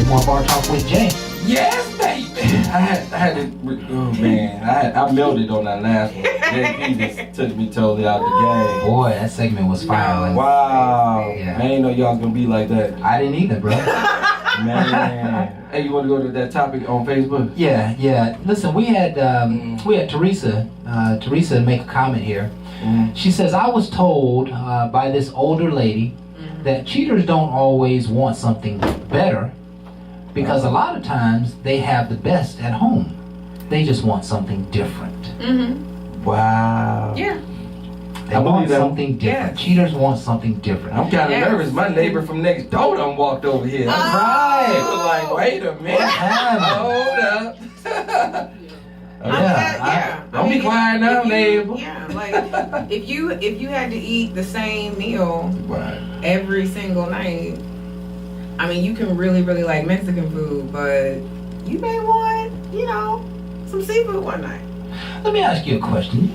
More Bar Talk with Jay. Yes, baby. I had to. Oh man, I melted on that last one. JP just took me totally out the game. Boy, that segment was fire. Wow. Yeah. I ain't know y'all was gonna be like that. I didn't either, bro. Man. Hey, you want to go to that topic on Facebook? Yeah. Listen, we had Teresa. Teresa make a comment here. She says, I was told by this older lady that cheaters don't always want something better. Because a lot of times they have the best at home. They just want something different. Wow. Yeah. They want something different. Yes. Cheaters want something different. I'm kind of nervous. My neighbor from next door done walked over here. He was like, wait a minute. Hold up. Don't be quiet now, neighbor. Yeah, like if you had to eat the same meal every single night, I mean, you can really, really like Mexican food, but you may want, some seafood one night. Let me ask you a question.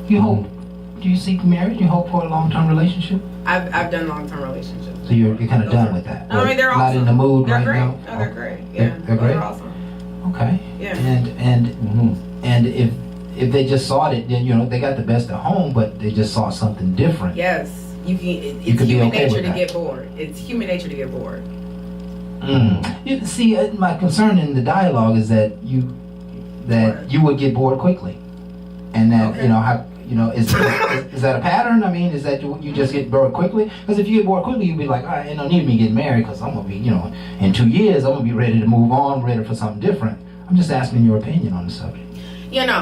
Do you seek marriage? You hope for a long-term relationship? I've done long-term relationships. So you're kind of done with that? I mean, they're awesome. Not in the mood they're right great. now? No, they're great. Yeah, They're great? They're awesome. Okay. Yeah. And if they just sought it, then, they got the best at home, but they just sought something different. Yes. You can. It's You could be human okay nature with to that. get bored. It's human nature to get bored. You see, my concern in the dialogue is that you would get bored quickly, and that is that a pattern? I mean, is that you just get bored quickly? Because if you get bored quickly, you'd be like, all right, ain't no need of me getting married because I'm gonna be, in 2 years I'm gonna be ready to move on, ready for something different. I'm just asking your opinion on the subject.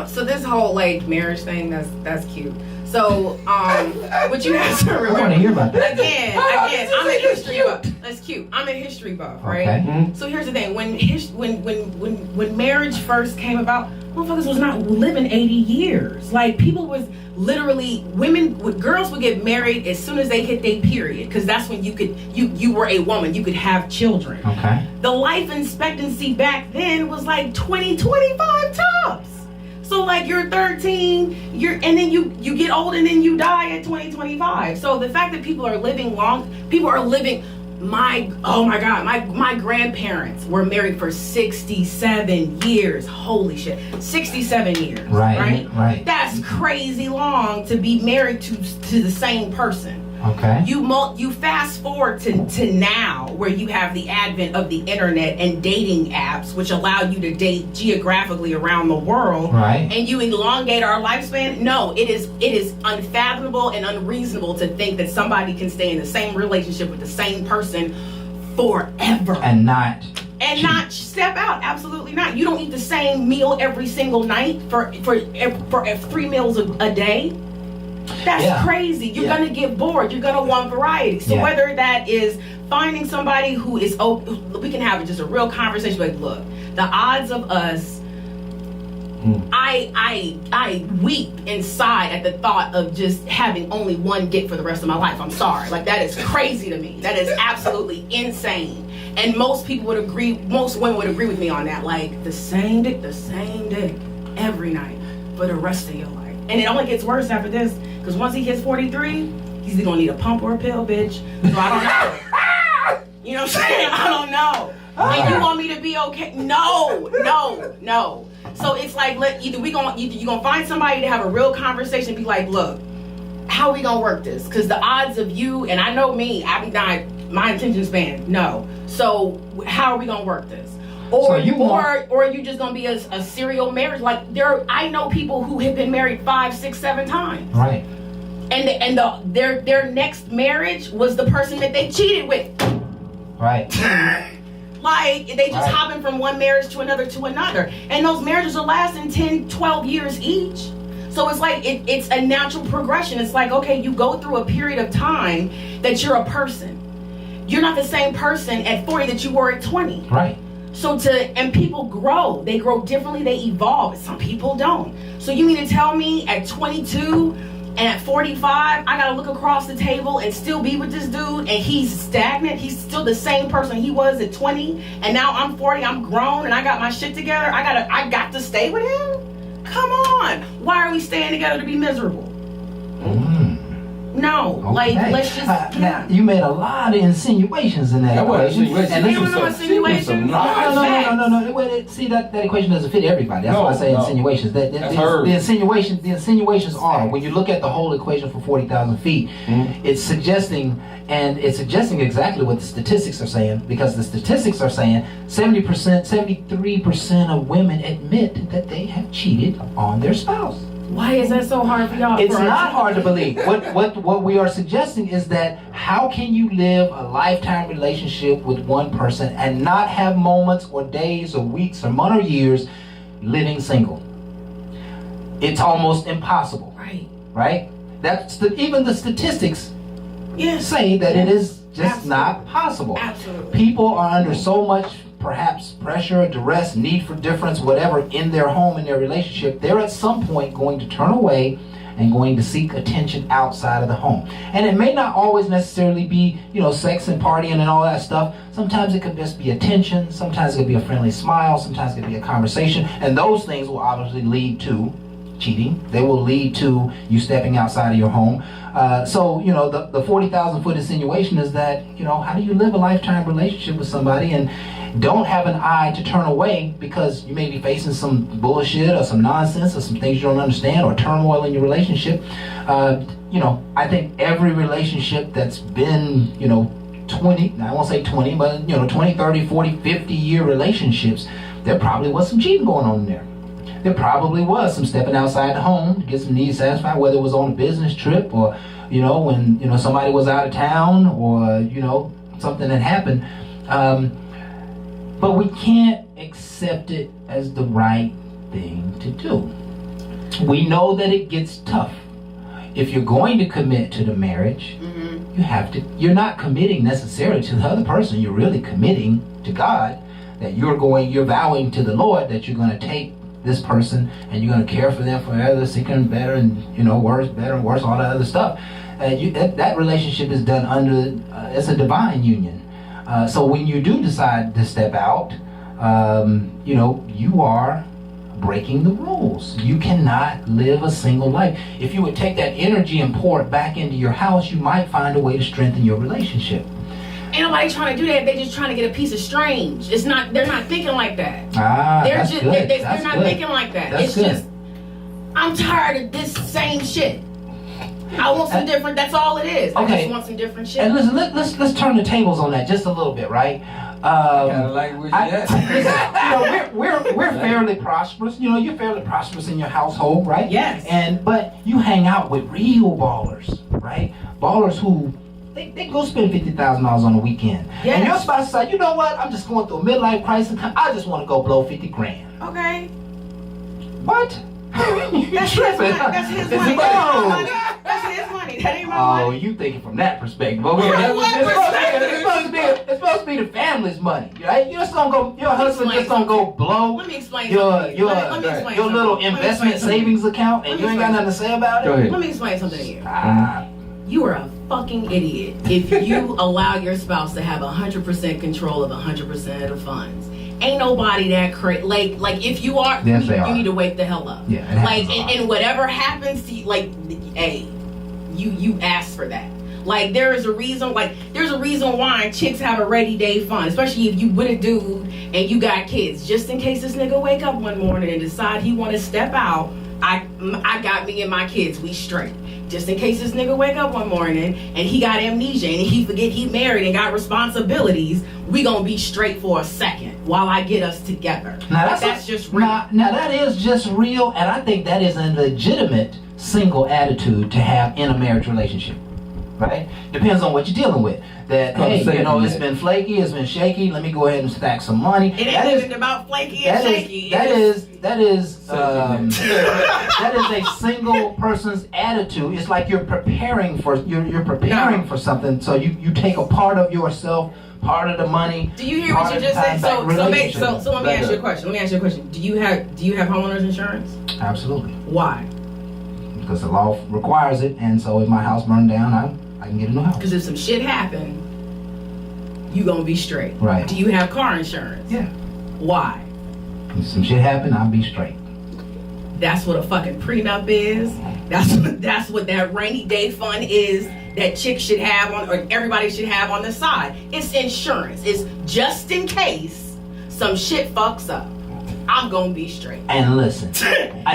So this whole like marriage thing, that's cute. So, what you have to I remember. want to hear about that. Again, I'm a history buff. That's cute. I'm a history buff, right? Okay. So here's the thing: when marriage first came about, motherfuckers was not living 80 years. Like people was literally girls would get married as soon as they hit their period, because that's when you were a woman, you could have children. Okay. The life expectancy back then was like 20-25 tops. So like you're 13, and then you get old and then you die at 20-25. So the fact that people are living my grandparents were married for 67 years. Holy shit. 67 years. Right. That's crazy long to be married to the same person. Okay. You fast forward to now, where you have the advent of the internet and dating apps, which allow you to date geographically around the world. Right. And you elongate our lifespan. No, it is unfathomable and unreasonable to think that somebody can stay in the same relationship with the same person forever And not step out. Absolutely not. You don't eat the same meal every single night for 3 meals a day. That's crazy. You're gonna get bored. You're gonna want variety. So whether that is finding somebody who is open, we can have just a real conversation. Like, look, the odds of us. I weep inside at the thought of just having only one dick for the rest of my life. I'm sorry. Like, that is crazy to me. That is absolutely insane. And most women would agree with me on that. Like, the same dick every night for the rest of your life. And it only gets worse after this, because once he hits 43, he's either gonna need a pump or a pill, bitch. So I don't know. You know what I'm saying? I don't know. And you want me to be okay? No. So it's like, you're gonna find somebody to have a real conversation. Be like, look, how are we gonna work this? Because the odds of you, and I know me, I be dying, my attention span, no. So how are we gonna work this? Or are you just gonna be a serial marriage? Like I know people who have been married 5, 6, 7 times. right. And their next marriage was the person that they cheated with. Right. Like, they just Right. hopping from one marriage to another. And those marriages are lasting 10, 12 years each. So it's like, it's a natural progression. It's like, okay, you go through a period of time that you're a person. You're not the same person at 40 that you were at 20. Right. So and people grow. They grow differently. They evolve. Some people don't. So you mean to tell me at 22 and at 45, I gotta look across the table and still be with this dude, and he's stagnant? He's still the same person he was at 20, and now I'm 40. I'm grown and I got my shit together. I got to stay with him? Come on. Why are we staying together to be miserable? No, Okay. like, let's just. Now, you made a lot of insinuations in that That wasn't equation. insinuation. And We this don't is know insinuations. no. Wait, see, that equation doesn't fit everybody. That's why I say No. insinuations. That's hers. The insinuations are, when you look at the whole equation for 40,000 feet, it's suggesting exactly what the statistics are saying, because the statistics are saying 70%, 73% of women admit that they have cheated on their spouse. Why is that so hard for y'all? It's not hard to believe. What we are suggesting is that how can you live a lifetime relationship with one person and not have moments or days or weeks or months or years living single? It's almost impossible, Right. right? Even the statistics Yes. say that it is just Absolutely. not possible. Absolutely. People are under so much, perhaps, pressure, duress, need for difference, whatever, in their home, in their relationship. They're at some point going to turn away and going to seek attention outside of the home. And it may not always necessarily be, sex and partying and all that stuff. Sometimes it could just be attention. Sometimes it could be a friendly smile. Sometimes it could be a conversation. And those things will obviously lead to cheating. They will lead to you stepping outside of your home. So the 40,000 foot insinuation is that, how do you live a lifetime relationship with somebody and don't have an eye to turn away because you may be facing some bullshit or some nonsense or some things you don't understand or turmoil in your relationship? I think every relationship that's been, 20, I won't say 20, but 20, 30, 40, 50 year relationships, there probably was some cheating going on in there. There probably was some stepping outside the home to get some needs satisfied, whether it was on a business trip or, when, somebody was out of town or, something that happened. But we can't accept it as the right thing to do. We know that it gets tough. If you're going to commit to the marriage, you're not committing necessarily to the other person. You're really committing to God, that you're vowing to the Lord that you're going to take this person and you're going to care for them forever, sicker and better, and worse, better and worse, all that other stuff. That relationship is done under it's a divine union. So when you do decide to step out, you are breaking the rules. You cannot live a single life. If you would take that energy and pour it back into your house, you might find a way to strengthen your relationship. Ain't nobody trying to do that. They just trying to get a piece of strange. They're not thinking like that. That's good. They're not thinking like that. That's it's good. just, I'm tired of this same shit. I want some different. That's all it is. I Okay. just want some different shit. And listen, let's turn the tables on that just a little bit, right? Kind of like what We're fairly prosperous. You're fairly prosperous in your household, right? Yes. But you hang out with real ballers, right? Ballers who they go spend $50,000 on a weekend. Yes. And your spouse is like, you know what? I'm just going through a midlife crisis. I just want to go blow 50 grand. Okay. What? That's his money. That's his It's money. no. That's his money. That ain't my Oh, money. you thinking from that perspective? From what perspective? It's supposed to be the family's money, right? You're just gonna go. Your husband just gonna go blow Let me explain your something. Let me explain your little something. Let me investment explain something. savings account, and Let you me ain't got explain nothing to say about it. Go ahead. Let me explain something to you. Ah, You are a fucking idiot if you allow your spouse to have 100% control of 100% of the funds. Ain't nobody that crazy. Like if you are, Yes, they you are. need to wake the hell up. Yeah, it happens Like a lot. and whatever happens to you, hey, you asked for that. Like there's a reason why chicks have a rainy day fund, especially if you with a dude and you got kids. Just in case this nigga wake up one morning and decide he want to step out, I got me and my kids, we straight. Just in case this nigga wake up one morning and he got amnesia and he forget he married and got responsibilities, we gonna be straight for a second while I get us together. now That's just real. Now that is just real, and I think that is a legitimate single attitude to have in a marriage relationship. right? Depends on what you're dealing with. That, Called hey, safety you know, it's net. been flaky, it's been shaky. Let me go ahead and stack some money. It ain't even about flaky and shaky. That is that is a single person's attitude. It's like you're preparing for for something. So you take a part of yourself, part of the money. Do you hear what part you of just the said? time back So relationship. let me ask you a question. Do you have homeowners insurance? Absolutely, Why? because the law requires it, and so if my house burned down, I can get a new house. Because if some shit happened, you gonna be straight. Right. Do you have car insurance? Yeah. Why? If some shit happened, I'll be straight. That's what a fucking prenup is. That's what that rainy day fund is that chicks should have on, or everybody should have on the side. It's insurance. It's just in case some shit fucks up. I'm gonna be straight. And listen, That's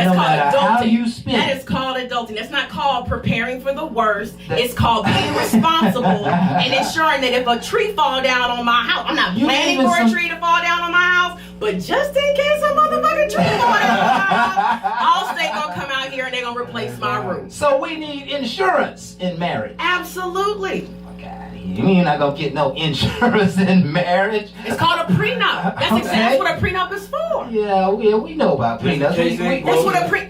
no called matter how adulting. you spend That it, is called adulting. That's not called preparing for the worst. That- It's called being responsible and ensuring that if a tree fall down on my house, I'm not You planning even for a some- tree to fall down on my house, but just in case a motherfucking tree fall down on my house, Allstate gonna come out here and they're gonna replace my roof. so we need insurance in marriage. Absolutely. You're not gonna get no insurance in marriage. It's called a prenup. That's Okay. exactly what a prenup is for. Yeah, we know about prenups. That's what a pre.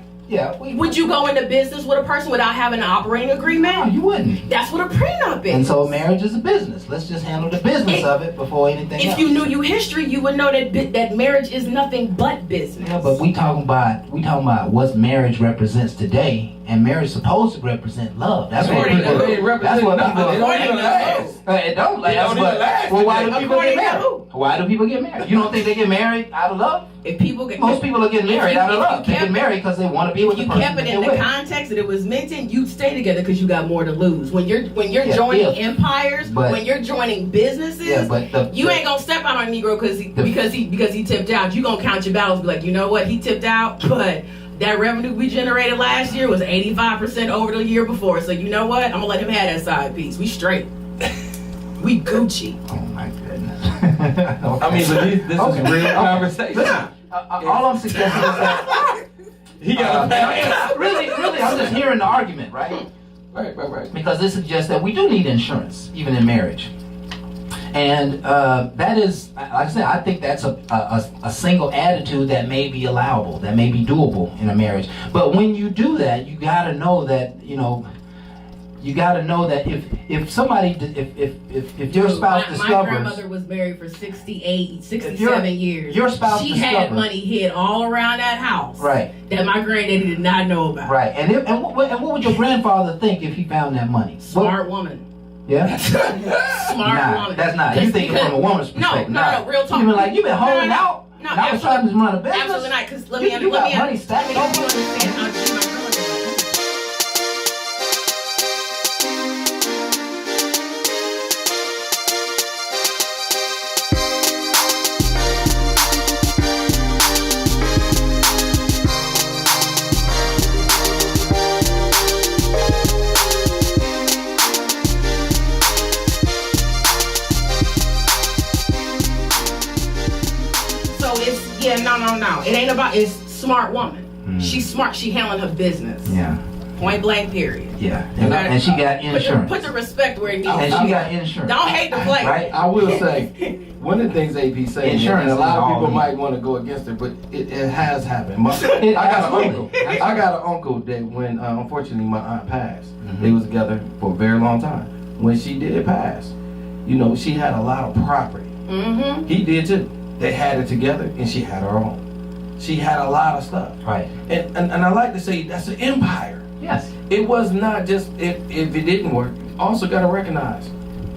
Would you go into business with a person without having an operating No, agreement? you wouldn't. That's what a prenup is. And so marriage is a business. Let's just handle the business of it before anything else. If you knew your history, you would know that marriage is nothing but business. Yeah, but we talking about what marriage represents today, and marriage is supposed to represent love. That's what According people. to who? That's what people. It don't even According to last. It don't last. It don't even but, last. well, why do people According get to married? who? Why do people get married? You don't think they get married out of love? If people get Most people are getting married you- out of if love. you They kept- get married because they want to be with if the you person kept it that in they're the with. context that it was meant in, you'd stay together because you got more to lose. When you're Yeah, joining yeah. empires, But- when you're joining businesses, Yeah, but you ain't gonna step out on a Negro because he tipped out. You gonna count your battles, be like, you know what, he tipped out, but that revenue we generated last year was 85% over the year before. So you know what, I'm gonna let him have that side piece. We straight. We Gucci. Oh my goodness. I mean, but this Okay. is real conversation. Listen, all I'm suggesting is that He got a really, I'm just hearing the argument, right? Right. Because this suggests that we do need insurance, even in marriage. And that is, like I said, I think that's a single attitude that may be allowable, that may be doable in a marriage. But when you do that, you got to know that, if somebody, if your spouse My discovers, grandmother was married for 67 years. your spouse She had discovers- money hid all around that house. Right. That my granddaddy did not know about. right, and what would your grandfather think if he found that money? Smart woman. Yeah. Smart Nah, woman. that's not. You thinking from a woman's perspective. No, real talk. You been like, you been holding No, out. No, Now we're trying to run a business. Absolutely not. Because let You- me you got let money me stacked let me over. understand how she my grandmother. So it's no. It ain't about. It's smart woman. She's smart. She handling her business. Yeah. Point blank. Period. Yeah. And she got insurance. Put the respect where it needs. And to she be. got insurance. Don't hate the play. Right? I will say, one of the things AP saying, Insurance and a lot is of all people we might need. want to go against it, but it has happened. I got an Absolutely. uncle. I got an uncle that when, unfortunately, my aunt passed, Mhm. they was together for a very long time. When she did pass, she had a lot of property. Mm-hmm. He did too. They had it together, and she had her own. She had a lot of stuff. Right. And I like to say that's an empire. Yes. It was not just if it didn't work. Also got to recognize,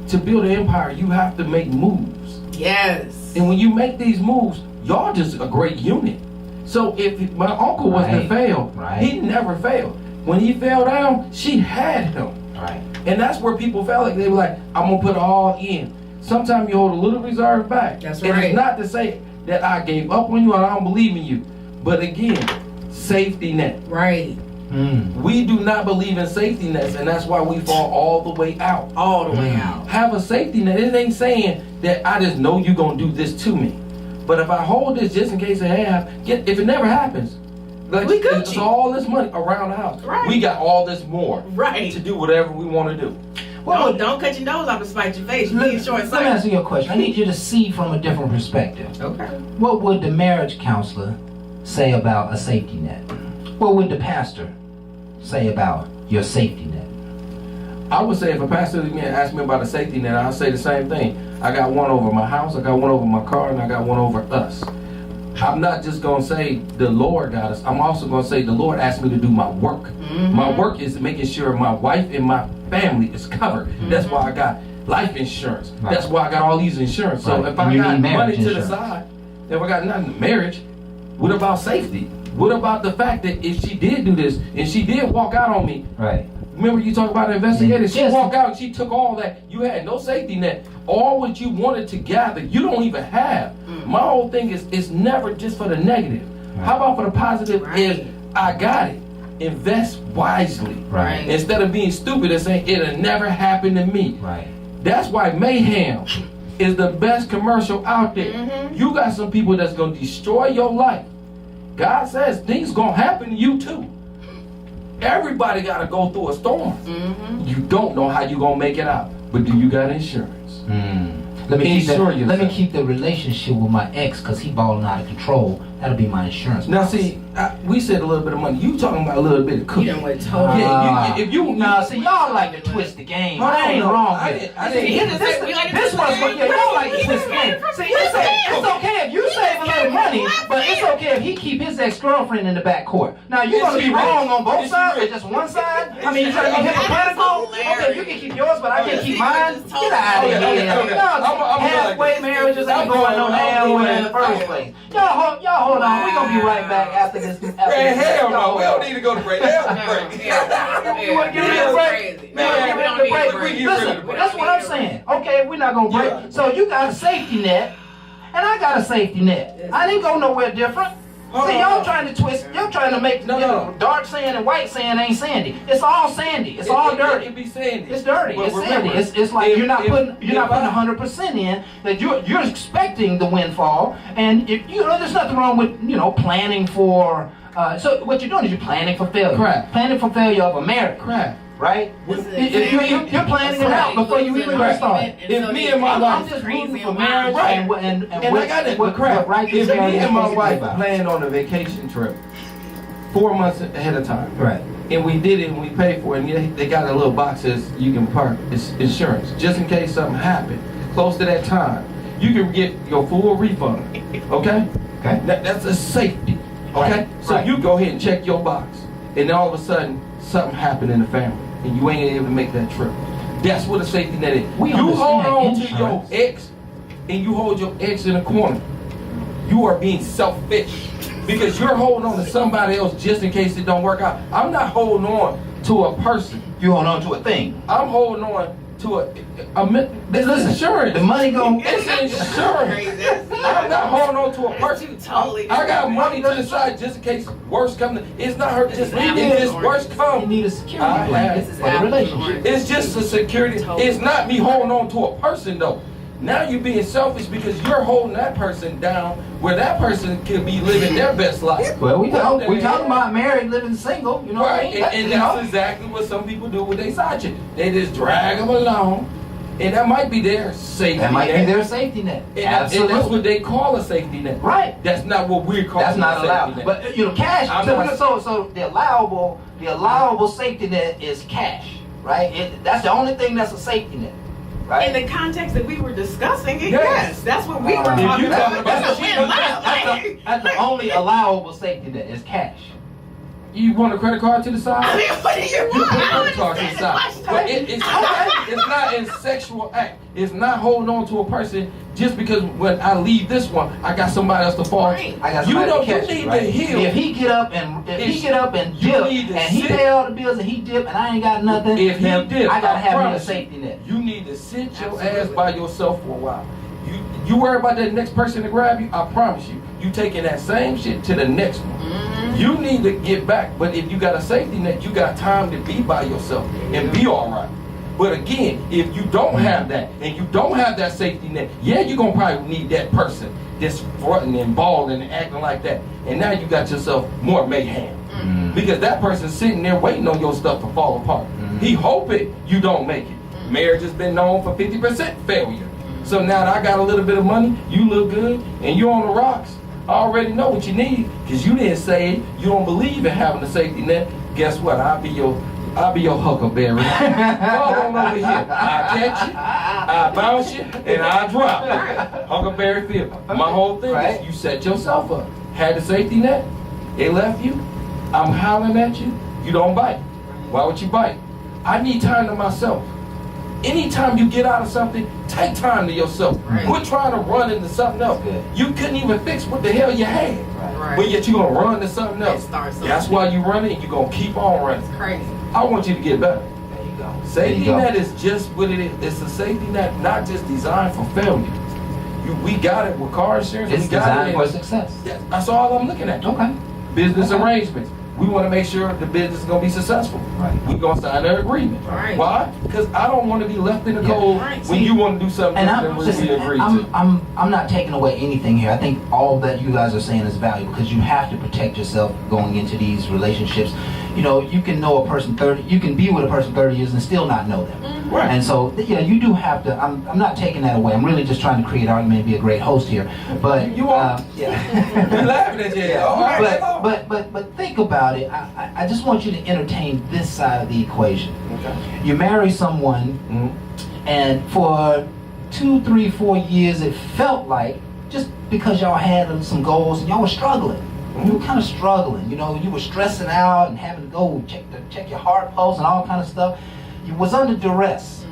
to build an empire, you have to make moves. Yes. And when you make these moves, y'all just a great unit. So if my uncle was to Right. fail, Right. he never failed. When he fell down, she had him. Right. And that's where people felt like they were like, I'm gonna put all in. Sometimes you hold a little reserve back. That's And right. it's not to say that I gave up on you and I don't believe in you. But again, safety net. Right. We do not believe in safety nets, and that's why we fall all the way out. All the way out. Have a safety net. It ain't saying that I just know you're gonna do this to me. But if I hold this just in case I have, if it never happens, like We it's Gucci. all this money around the house. Right. We got all this more Right. to do whatever we want to do. Don't cut your nose off to spite your face. You need short Let me sight. answer your question. I need you to see from a different perspective. Okay. What would the marriage counselor say about a safety net? What would the pastor say about your safety net? I would say if a pastor again asked me about a safety net, I'd say the same thing. I got one over my house, I got one over my car, and I got one over us. I'm not just going to say the Lord got us. I'm also going to say the Lord asked me to do my work. Mm-hmm. My work is making sure my wife and my family is covered. Mm-hmm. That's why I got life insurance. Right. That's why I got all these insurance. So Right. if I And you got need money marriage to the insurance. side, if I got nothing, marriage, what about safety? What about the fact that if she did do this and she did walk out on me, Right. remember you talked about an investigator, she Yes. walked out and she took all that. You had no safety net. All what you wanted to gather, you don't even have. My whole thing is it's never just for the negative. Right. How about for the positive Right. is I got it. Invest wisely. Right. Instead of being stupid and saying it'll never happen to me. Right. That's why Mayhem is the best commercial out there. Mhm. You got some people that's gonna destroy your life. God says things gonna happen to you too. Everybody gotta go through a storm. Mm-hmm. You don't know how you gonna make it out, but do you got insurance? Let me Insure keep let me yourself. keep the relationship with my ex because he balling out of control. That'll be my insurance. Now policy. see, we said a little bit of money. You talking about a little bit of You cookie. done went totally. Yeah, if you Nah, see, y'all like to twist the game. I ain't wrong I with it. didn't- I didn't- See, He just said we like to this twist one's the what, yeah, game. y'all like to twist the game. See, it's okay if you save a little money, but it's okay if he keep his ex-girlfriend in the back court. Now, you're Is gonna she be wrong rich? on both Is she sides or rich? just one side? I mean, you're trying to be That is hypocritical? hilarious. Okay, you can keep yours, but I can't keep mine. Just Get out of Okay, here. okay, okay. I'm Halfway like- marriages I'm ain't going no going- damn way in the I'm first place. Y'all hold on. We're gonna be right back after this. Man, hell no, we don't need to go to break. Hell No, break. You wanna give me a break? Man, You wanna give we me don't a need break? a break. Listen, that's what I'm saying. Okay, we're not gonna break. Yeah. So you got a safety net, and I got a safety net. I didn't go nowhere different. See, y'all trying to twist. Y'all trying to make No. dark sand and white sand ain't sandy. It's all sandy. It's all It dirty. can be sandy. It's dirty. But It's remember, sandy. It's like if- you're not if- putting if 100% in. That you're expecting the windfall, and there's nothing wrong with planning for. So what you're doing is you're planning for failure. Correct. Planning for failure of a marriage. Crap. Right? You're planning it out before you even get started. If me and my I'm wife, just rooting for marriage Right. and and I got it, but crap. right If this me marriage and my is wife about. planned on a vacation trip 4 months ahead of time, Right. and we did it and we paid for it, and they got a little box that says you can park. It's insurance, just in case something happened close to that time. You can get your full refund. Okay? Okay. That's a safety. Okay? Right, So right. you go ahead and check your box, and then all of a sudden something happened in the family, and you ain't able to make that trip. That's what a safety net is. We You hold understand on to insurance. your ex, and you hold your ex in a corner. You are being selfish because you're holding on to somebody else just in case it don't work out. I'm not holding on to a person. You hold on to a thing. I'm holding on to this is Listen, insurance. the money gon' It's insurance. I'm not holding on to a person. Totally I got money to the side just in case worse comes. It's not her just This is leaving. It's worse You come. need a security I plan have- for the relationship. It's just a security. It's not me holding on to a person though. Now you're being selfish because you're holding that person down where that person could be living their best life. Well, we talking about married, living single. You know what I Right, mean? and that's exactly what some people do with their side chick. They just drag them along, and that might be their safety That might be net. their safety net. And that's Absolutely. what they call a safety net. Right. That's not what we're calling That's not a safety allowed. net. But cash. I'm not- So the allowable safety net is cash, right? That's the only thing that's a safety net, In right? the context that we were discussing it, Yes. yes, that's what we were If talking you about. talking about That's the the cheap win one, last night. That's the only allowable safety net is cash. You want a credit card to the side? I mean, what do you You want? put I credit don't card to the understand the side. question. But it's not in sexual act. It's not holding on to a person just because when I leave this one, I got somebody else to fall. Right. I got You somebody know to catch you it, need right? to heal. If he get up and You dip need to and he sit. pay all the bills and he dip and I ain't got nothing, If he then dip, I gotta I have me a promise safety net. You need to sit your ass Absolutely. by yourself for a while. You worry about that next person to grab you, I promise you taking that same shit to the next one. Mm-hmm. You need to get back, but if you got a safety net, you got time to be by yourself and be all right. But again, if you don't have that and you don't have that safety net, yeah, you're gonna probably need that person that's fronting and balling and acting like that. And now you got yourself more mayhem. Because that person's sitting there waiting on your stuff to fall apart. He hoping you don't make it. Marriage has been known for 50% failure. So now that I got a little bit of money, you look good, and you're on the rocks, I already know what you need, because you didn't say you don't believe in having a safety net. Guess what? I'll be your huckleberry. Fall on over here. I'll catch you, I'll bounce you, and I'll drop you. Huckleberry Field. My whole thing is you set yourself up. Had the safety net, it left you, I'm hollering at you, you don't bite. Why would you bite? I need time to myself. Anytime you get out of something, take time to yourself. Right. Quit trying to run into something else. Good. You couldn't even fix what the hell you had. Right. But yet you're going to run to something else. Start something. That's why you run it, and you're going to keep on running. It's crazy. I want you to get better. There you go. Safety net is just what it is. It's a safety net, not just designed for failure. We got it with car insurance. It's we got designed it for success. That's all I'm looking at. Okay. Business Okay. arrangements. We want to make sure the business is going to be successful. Right. We're going to sign an agreement. Right. Why? Because I don't want to be left in the Yeah. cold Right. when you want to do something And that I'm we just, agreed to. I'm not taking away anything here. I think all that you guys are saying is valuable because you have to protect yourself going into these relationships. You know, you can know a person 30, you can be with a person 30 years and still not know them. Right. And so, yeah, you do have to. I'm not taking that away. I'm really just trying to create argument and be a great host here. But You are. yeah. We're laughing at you. All right. But think about it. I just want you to entertain this side of the equation. Okay. You marry someone, Mhm. and for 2, 3, 4 years, it felt like just because y'all had some goals and y'all were struggling. You were kind of struggling. You know, you were stressing out and having to go check your heart pulse and all kind of stuff. You was under duress.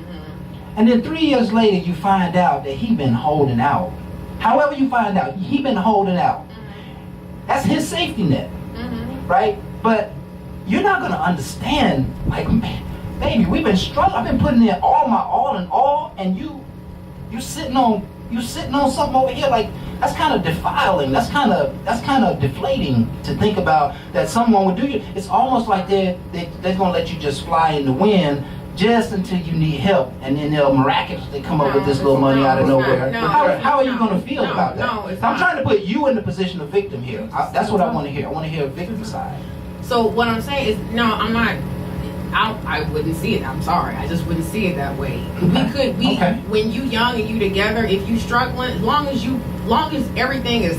And then 3 years later, you find out that he been holding out. However you find out, he been holding out. That's his safety net, right? But you're not gonna understand, like, man, baby, we've been struggling. I've been putting in all my all and all, and you sitting on something over here. Like, that's kind of defiling. That's kind of deflating to think about that someone would do you. It's almost like they're gonna let you just fly in the wind just until you need help, and then they'll miraculously come up with this little money out of nowhere. How are you going to feel about that? No, it's I'm not. trying to put you in the position of victim here. That's what I want to hear. I want to hear a victim side. So what I'm saying is, no, I'm not. I wouldn't see it. I'm sorry. I just wouldn't see it that way. Okay. When you young and you together, if you struggling, as long as everything is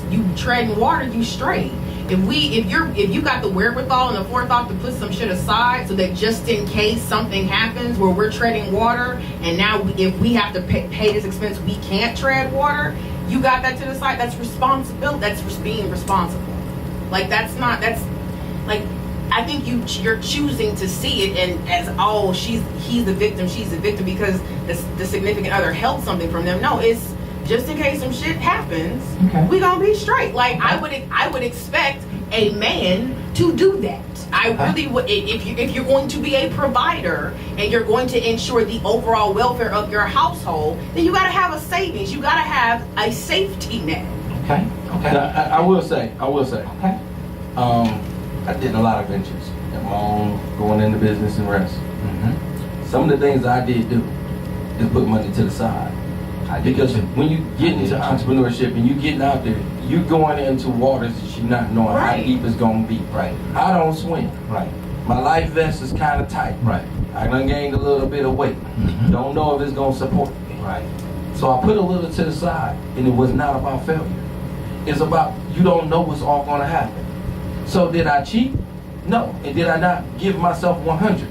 you treading water, you straight. If you got the wherewithal and the forethought to put some shit aside so that just in case something happens where we're treading water, and now if we have to pay this expense, we can't tread water. You got that to the side. That's responsibility. That's just being responsible. Like that's like. I think you're choosing to see it and as he's the victim, she's the victim because the significant other held something from them. No, it's just in case some shit happens, Okay. we gonna be straight. Like Okay. I would expect a man to do that. I Okay. really would. If you're going to be a provider and you're going to ensure the overall welfare of your household, then you gotta have a savings. You gotta have a safety net. Okay. Okay. Now, I will say, Okay. I did a lot of ventures at my own, going into business and rest. Mm-hmm. Some of the things I did do is put money to the side. Because when you get into entrepreneurship and you getting out there, you going into waters that you're not knowing Right. how deep it's gonna be. Right. I don't swim. Right. My life vest is kind of tight. Right. I done gained a little bit of weight. Mhm. Don't know if it's gonna support me. Right. So I put a little to the side, and it was not about failure. It's about you don't know what's all gonna happen. So did I cheat? No. And did I not give myself 100?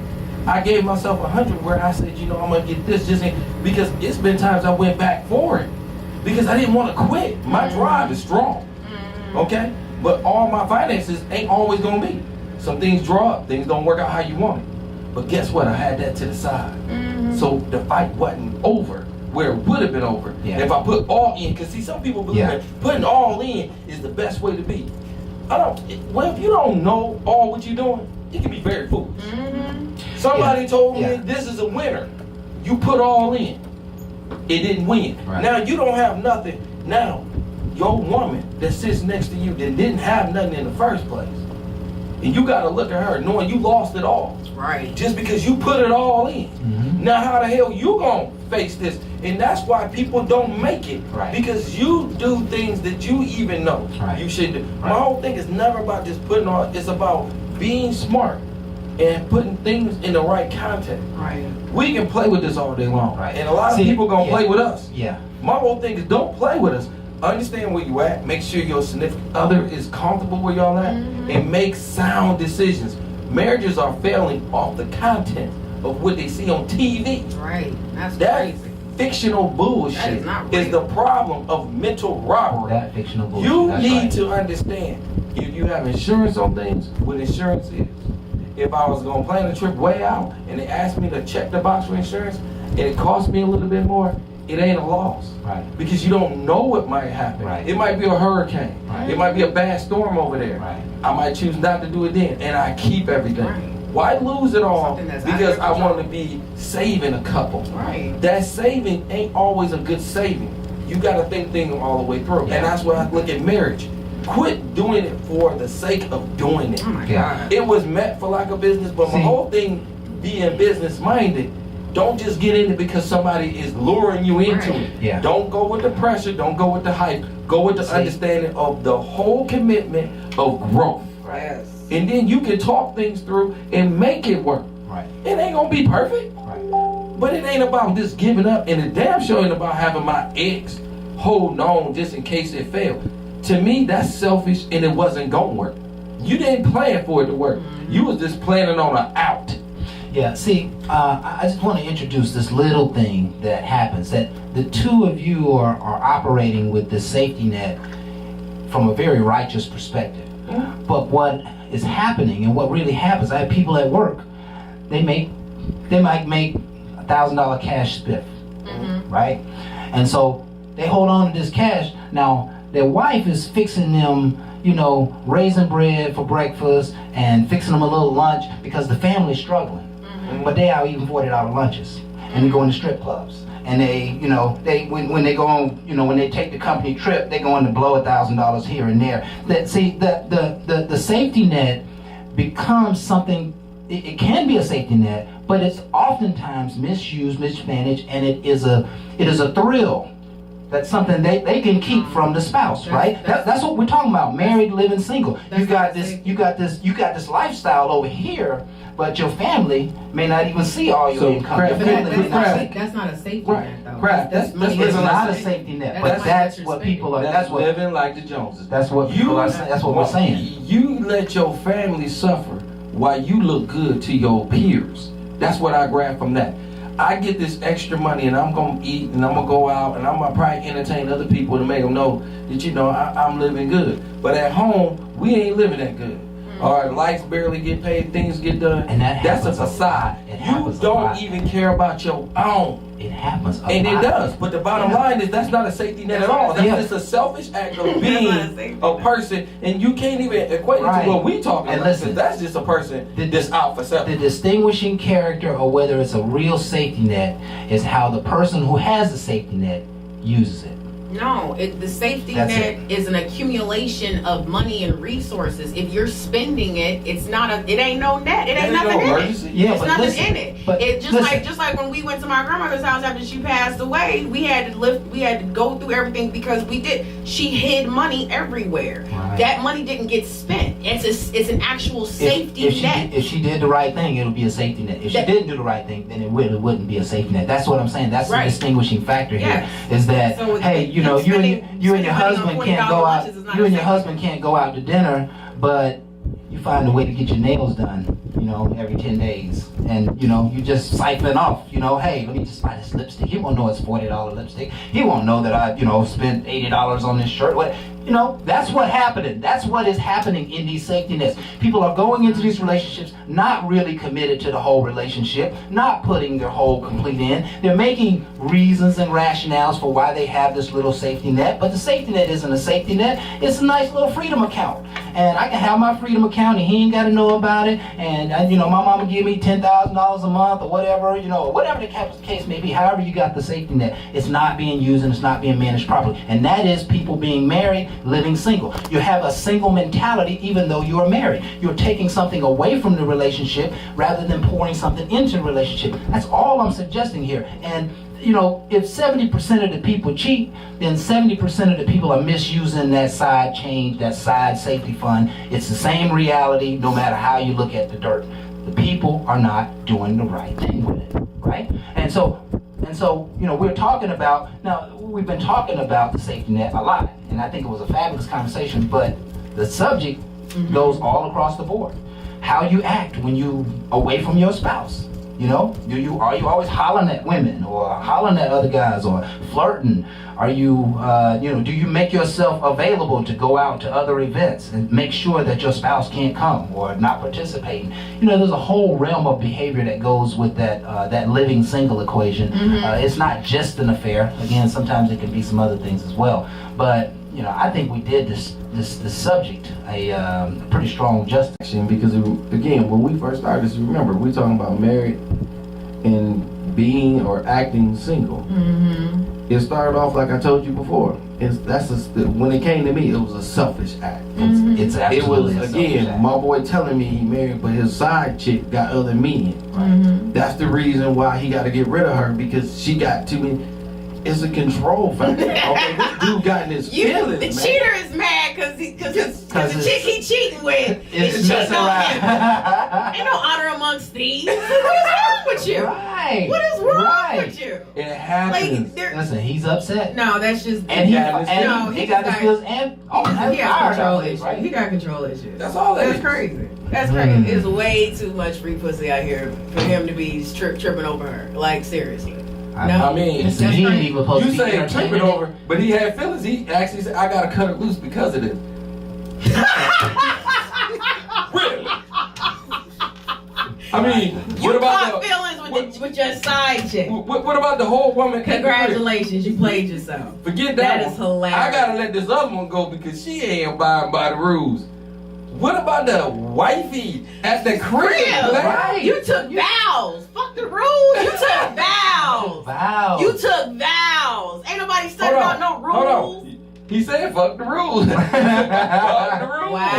I gave myself 100 where I said, you know, I'm gonna get this because it's been times I went back for it because I didn't want to quit. My drive is strong, okay? But all my finances ain't always gonna be. Some things draw up, things don't work out how you want it. But guess what? I had that to the side. So the fight wasn't over where it would have been over Yeah. if I put all in. Because see, some people believe Yeah. that putting all in is the best way to be. Well, if you don't know all what you're doing, it can be very foolish. Somebody Yeah. told me Yeah. this is a winner. You put all in. It didn't win. Right. Now you don't have nothing. Now, your woman that sits next to you that didn't have nothing in the first place. And you gotta look at her knowing you lost it all. Right. Just because you put it all in. Mhm. Now how the hell you gonna face this? And that's why people don't make it. Right. Because you do things that you even know Right. you should do. Right. My whole thing is never about just putting on, it's about being smart and putting things in the right context. Right. We can play with this all day long, Right. and a lot of See, people gonna yeah. play with us. Yeah. My whole thing is don't play with us. Understand where you at. Make sure your significant other is comfortable where y'all at, and make sound decisions. Marriages are failing off the content of what they see on TV. Right. That's That crazy. fictional bullshit That is not is real. the problem of mental robbery. That fictional bullshit. You That's need right. to understand, if you have insurance on things, what insurance is. If I was gonna plan a trip way out and they asked me to check the box for insurance and it cost me a little bit more, it ain't a loss. Right. Because you don't know what might happen. Right. It might be a hurricane. Right. It might be a bad storm over there. Right. I might choose not to do it then, and I keep everything. Right. Why lose it all? Something that's out Because of I your want to control. be saving a couple. Right. That saving ain't always a good saving. You got to think things all the way through. Yeah. And that's why I look at marriage. Quit doing it for the sake of doing it. Oh my Yeah. God. It was meant for like a business, but my See. whole thing being business minded, don't just get in it because somebody is luring you into Right. it. Yeah. Don't go with the pressure, don't go with the hype. Go with the See. understanding of the whole commitment of growth. Yes. And then you can talk things through and make it work. Right. It ain't gonna be perfect, Right. but it ain't about just giving up, and it damn sure ain't about having my ex holding on just in case it failed. To me, that's selfish, and it wasn't gonna work. You didn't plan for it to work. You was just planning on an out. Yeah, see, I just want to introduce this little thing that happens, that the two of you are operating with this safety net from a very righteous perspective. But what is happening and what really happens, I have people at work, they might make $1,000 cash spiff, right? And so they hold on to this cash. Now, their wife is fixing them, raisin bread for breakfast and fixing them a little lunch because the family's struggling. But they out eating $40 lunches and they going to strip clubs. And they, when they go on, when they take the company trip, they're going to blow $1,000 here and there. The safety net becomes something. It can be a safety net, but it's oftentimes misused, mismanaged, and it is a thrill. That's something they can keep from the spouse, right? That's what we're talking about. Married, living single. You got this lifestyle over here, but your family may not even see all your So, income. crap, Your But family may not see. that's not a safety Right. net, though. Crap, that's money It's living not a like- safety net, That's but money that's that you're what people are. That's That's what. living like the Joneses. That's what people are. That's what we're saying. You let your family suffer while you look good to your peers. That's what I grab from that. I get this extra money and I'm gonna eat and I'm gonna go out and I'm gonna probably entertain other people to make them know that I'm living good. But at home, we ain't living that good. Our lights barely get paid, things get done. And that's a happens a facade. lot. It You happens a don't lot. even care about your own. It happens a And lot. it does, but the bottom line is that's not a safety net at all. That's Yeah. just a selfish act of That's being not a safety a net. person, and you can't even equate it Right. to what we talking And about. listen, 'Cause that's just a person that's out for The self. distinguishing character, or whether it's a real safety net, is how the person who has the safety net uses it. No, the safety That's net is an accumulation of money and resources. If you're spending it, it ain't no net. It ain't There ain't nothing no in it. emergency. Yeah, It's but nothing listen, in it. but It just listen. like when we went to my grandmother's house after she passed away, we had to go through everything because she hid money everywhere. Right. That money didn't get spent. It's an actual safety if net. If she did the right thing, it'll be a safety net. If she That- didn't do the right thing, then it wouldn't be a safety net. That's what I'm saying. That's Right. the distinguishing factor here. Yes. Is that So hey, you and spending your money on husband can't $40 go out. lunches is not You and a your safety husband can't go out to dinner, but you find a way to get your nails done. Every 10 days, and you just siphon off. Hey, let me just buy this lipstick. He won't know it's $40 lipstick. He won't know that I spent $80 on this shirt. That's what happening. That's what is happening in these safety nets. People are going into these relationships not really committed to the whole relationship, not putting their whole complete in. They're making reasons and rationales for why they have this little safety net, but the safety net isn't a safety net. It's a nice little freedom account. And I can have my freedom account and he ain't got to know about it. And, my mama give me $10,000 a month or whatever, whatever the case may be, however you got the safety net, it's not being used and it's not being managed properly. And that is people being married, living single. You have a single mentality even though you are married. You're taking something away from the relationship rather than pouring something into the relationship. That's all I'm suggesting here. And if 70% of the people cheat, then 70% of the people are misusing that side change, that side safety fund. It's the same reality no matter how you look at the dirt. the people are not doing the right thing with it, right? And so, we're talking about, now, we've been talking about the safety net a lot, and I think it was a fabulous conversation, but the subject goes all across the board. How you act when you away from your spouse. Are you always hollering at women or hollering at other guys or flirting? Are you, do you make yourself available to go out to other events and make sure that your spouse can't come or not participating? There's a whole realm of behavior that goes with that living single equation. It's not just an affair. Again, sometimes it can be some other things as well. But I think we did this subject a pretty strong justice. Because again, when we first started this, remember, we're talking about married and being or acting single. It started off like I told you before. When it came to me, it was a selfish act. It's absolutely it was again my boy telling me he married, but his side chick got other men. That's the reason why he got to get rid of her, because she got too many. It's a control factor. Okay, this dude got in his feelings. The cheater is mad because the chick he cheating with is cheating on him. Ain't no honor amongst thieves. What is wrong with you? Right. What is wrong with you? It happens. Listen, he's upset. No, that's just. And he got his feels and he got control issues. Right? He got control issues. That's all that That's is. crazy. That's crazy. It's way too much free pussy out here for him to be tripping over her. Like, seriously. No. I mean, Listen, he ain't even supposed to you be say entertaining tripping it. over, but he had feelings. He actually said, "I gotta cut it loose because of this." Really? I mean, what about the feelings with your side chick? what about the whole woman? Congratulations, you played yourself. Forget that. That one. is hilarious. I gotta let this other one go because she ain't abiding by the rules. What about the wifey at the crib? Right. You took vows. Fuck the rules. You took vows. Vows. You took vows. Ain't nobody studying about no rules. Hold on. He said, "Fuck the rules." Fuck the rules. Wow.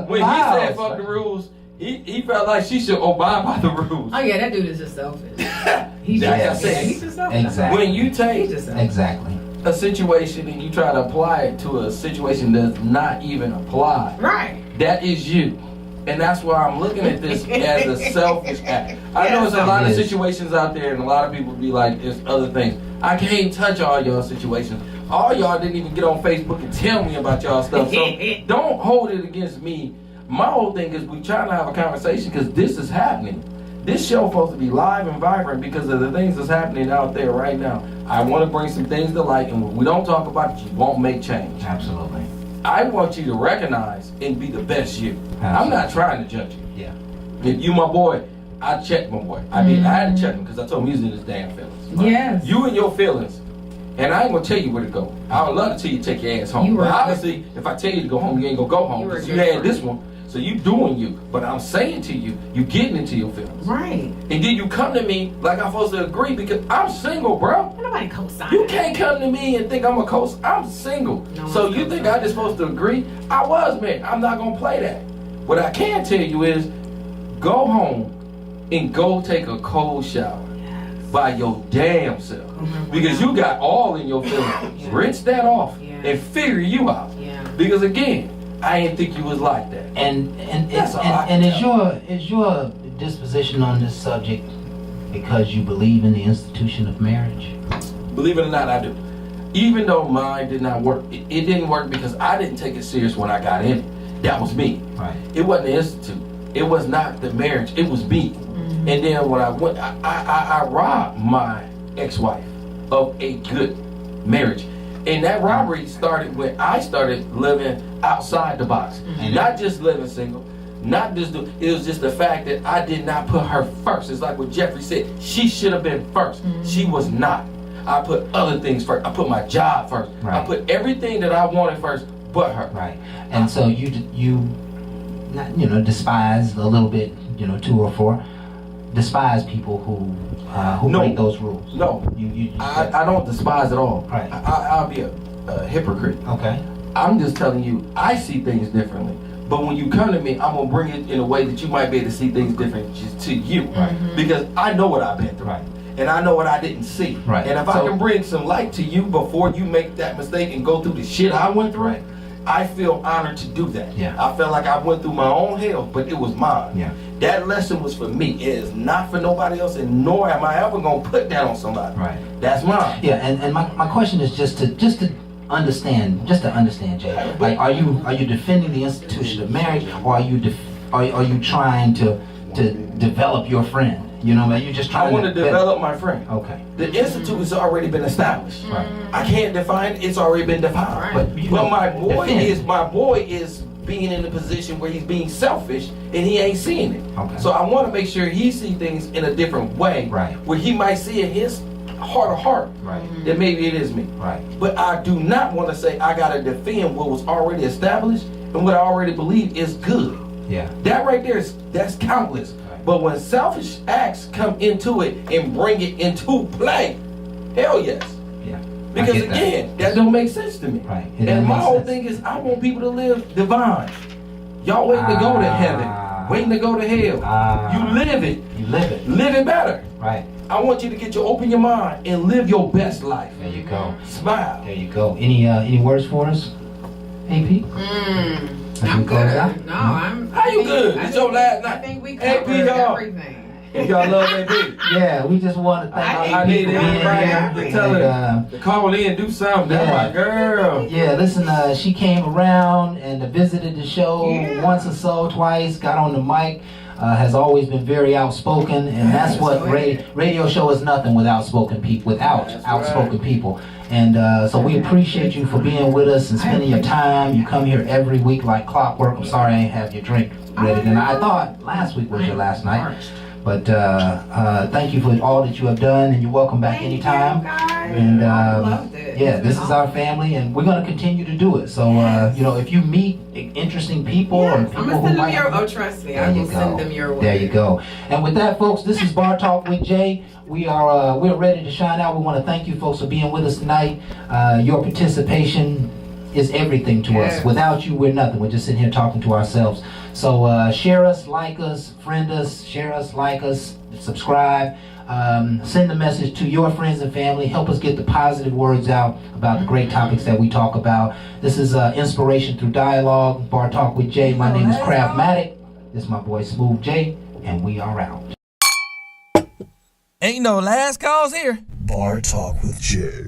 When he said "fuck the rules," he felt like she should abide by the rules. Oh yeah, that dude is just selfish. He's That's just, it. he's just selfish. Exactly. When you He's take just selfish. Exactly. a situation and you try to apply it to a situation that's not even applied, Right. that is you. And that's why I'm looking at this as a selfish act. I know there's a lot of situations out there, and a lot of people be like, "It's other things." I can't touch all y'all situations. All y'all didn't even get on Facebook and tell me about y'all stuff. So don't hold it against me. My whole thing is we trying to have a conversation because this is happening. This show supposed to be live and vibrant because of the things that's happening out there right now. I want to bring some things to light, and when we don't talk about it, you won't make change. Absolutely. I want you to recognize and be the best you. I'm not trying to judge you. Yeah. If you my boy, I checked my boy. I did. I had to check him because I told him he was in his damn feelings. Yes. You and your feelings. And I ain't gonna tell you where to go. I would love to tell you to take your ass home. You were But a obviously, if I tell you to go home, you ain't gonna go home You were a because you good had friend. this one. So you doing you. But I'm saying to you, you getting into your feelings. Right. And then you come to me like I'm supposed to agree because I'm single, bro. Ain't nobody co-sign. You can't come to me and think I'm a coach. I'm single. No So one's you think co-signing. I'm just supposed to agree? I was, man. I'm not gonna play that. What I can tell you is go home and go take a cold shower by your damn self. Because you got all in your feelings. Yeah. Rinse that off Yeah. and figure you out. Yeah. Because again, I didn't think you was like that. That's all I can Is your disposition on this subject because you believe in the institution of marriage? Believe it or not, I do. Even though mine did not work, it didn't work because I didn't take it serious when I got in it. That was me. Right. It wasn't the institute. It was not the marriage. It was me. And then when I went, I robbed my ex-wife of a good marriage. And that robbery started when I started living outside the box. Not just living single. Not just it was just the fact that I did not put her first. It's like what Jeffrey said. She should have been first. She was not. I put other things first. I put my job first. Right. I put everything that I wanted first but her. Right. And so you despise a little bit, 2 or 4, despise people who No. break those rules. No. You I don't despise at all. Right. I'll be a hypocrite. okay. I'm just telling you, I see things differently. But when you come to me, I'm going to bring it in a way that you might be able to see things different just to you. Right. Because I know what I've been through. Right. And I know what I didn't see. Right. And if I So- can bring some light to you before you make that mistake and go through the shit I went through, Right. I feel honored to do that. Yeah. I felt like I went through my own hell, but it was mine. Yeah. That lesson was for me. It is not for nobody else, and nor am I ever gonna put that on somebody. Right. That's mine. Yeah, and my question is just to understand, Jay. Like, are you defending the institution of marriage, or are you trying to develop your friend? You know, are you just trying I want to develop my friend. Okay. The institute has already been established. Right. I can't define it. It's already been defined. But you But know, my boy defend. is being in a position where he's being selfish and he ain't seeing it. Okay. So I want to make sure he sees things in a different way. Right. Where he might see in his heart of heart Right. that maybe it is me. Right. But I do not want to say I gotta defend what was already established and what I already believe is good. Yeah. That right there that's countless. Right. But when selfish acts come into it and bring it into play, hell yes. Yeah. I Because get that. again, that don't make sense to me. Right. It doesn't And my make whole sense. thing is I want people to live divine. Y'all waiting to go to heaven, waiting to go to hell. You live it. You live it. Live it better. Right. I want you to open your mind and live your best life. There you go. Smile. There you go. Any words for us, AP? As I'm we close good. out? No, I'm. How you good? It's your last night. I think we Hey, covered P-Dog. everything. Y'all love that baby. Yeah, we just want to thank I AP need for being everybody here. to tell her And, to call in, do something. That's Yeah. my girl. yeah, listen, she came around and visited the show once or so, twice, got on the mic, has always been very outspoken, and that's what radio show is nothing without outspoken people. And so we appreciate you for being with us and spending your time. You come here every week like clockwork. I'm sorry I ain't have your drink ready tonight. I thought last week was your last night. But thank you for all that you have done, and you're welcome back Thank anytime. you, guys. And I loved it. yeah, It's this been is our family, and we're gonna continue to do it. So you know, if you meet interesting people or Yes, people I'm gonna who send them might, your. Oh, trust me, I there you will go. send them your way. There you go. And with that, folks, this is Bar Talk with Jay. We're ready to shine out. We want to thank you, folks, for being with us tonight. Your participation is everything to us. Yes. Without you, we're nothing. We're just sitting here talking to ourselves. So share us, like us, friend us, share us, like us, subscribe. Send the message to your friends and family. Help us get the positive words out about the great topics that we talk about. This is Inspiration Through Dialogue, Bar Talk with Jay. My name is Craftmatic. This is my boy Smooth J, and we are out. Ain't no last calls here. Bar Talk with Jay.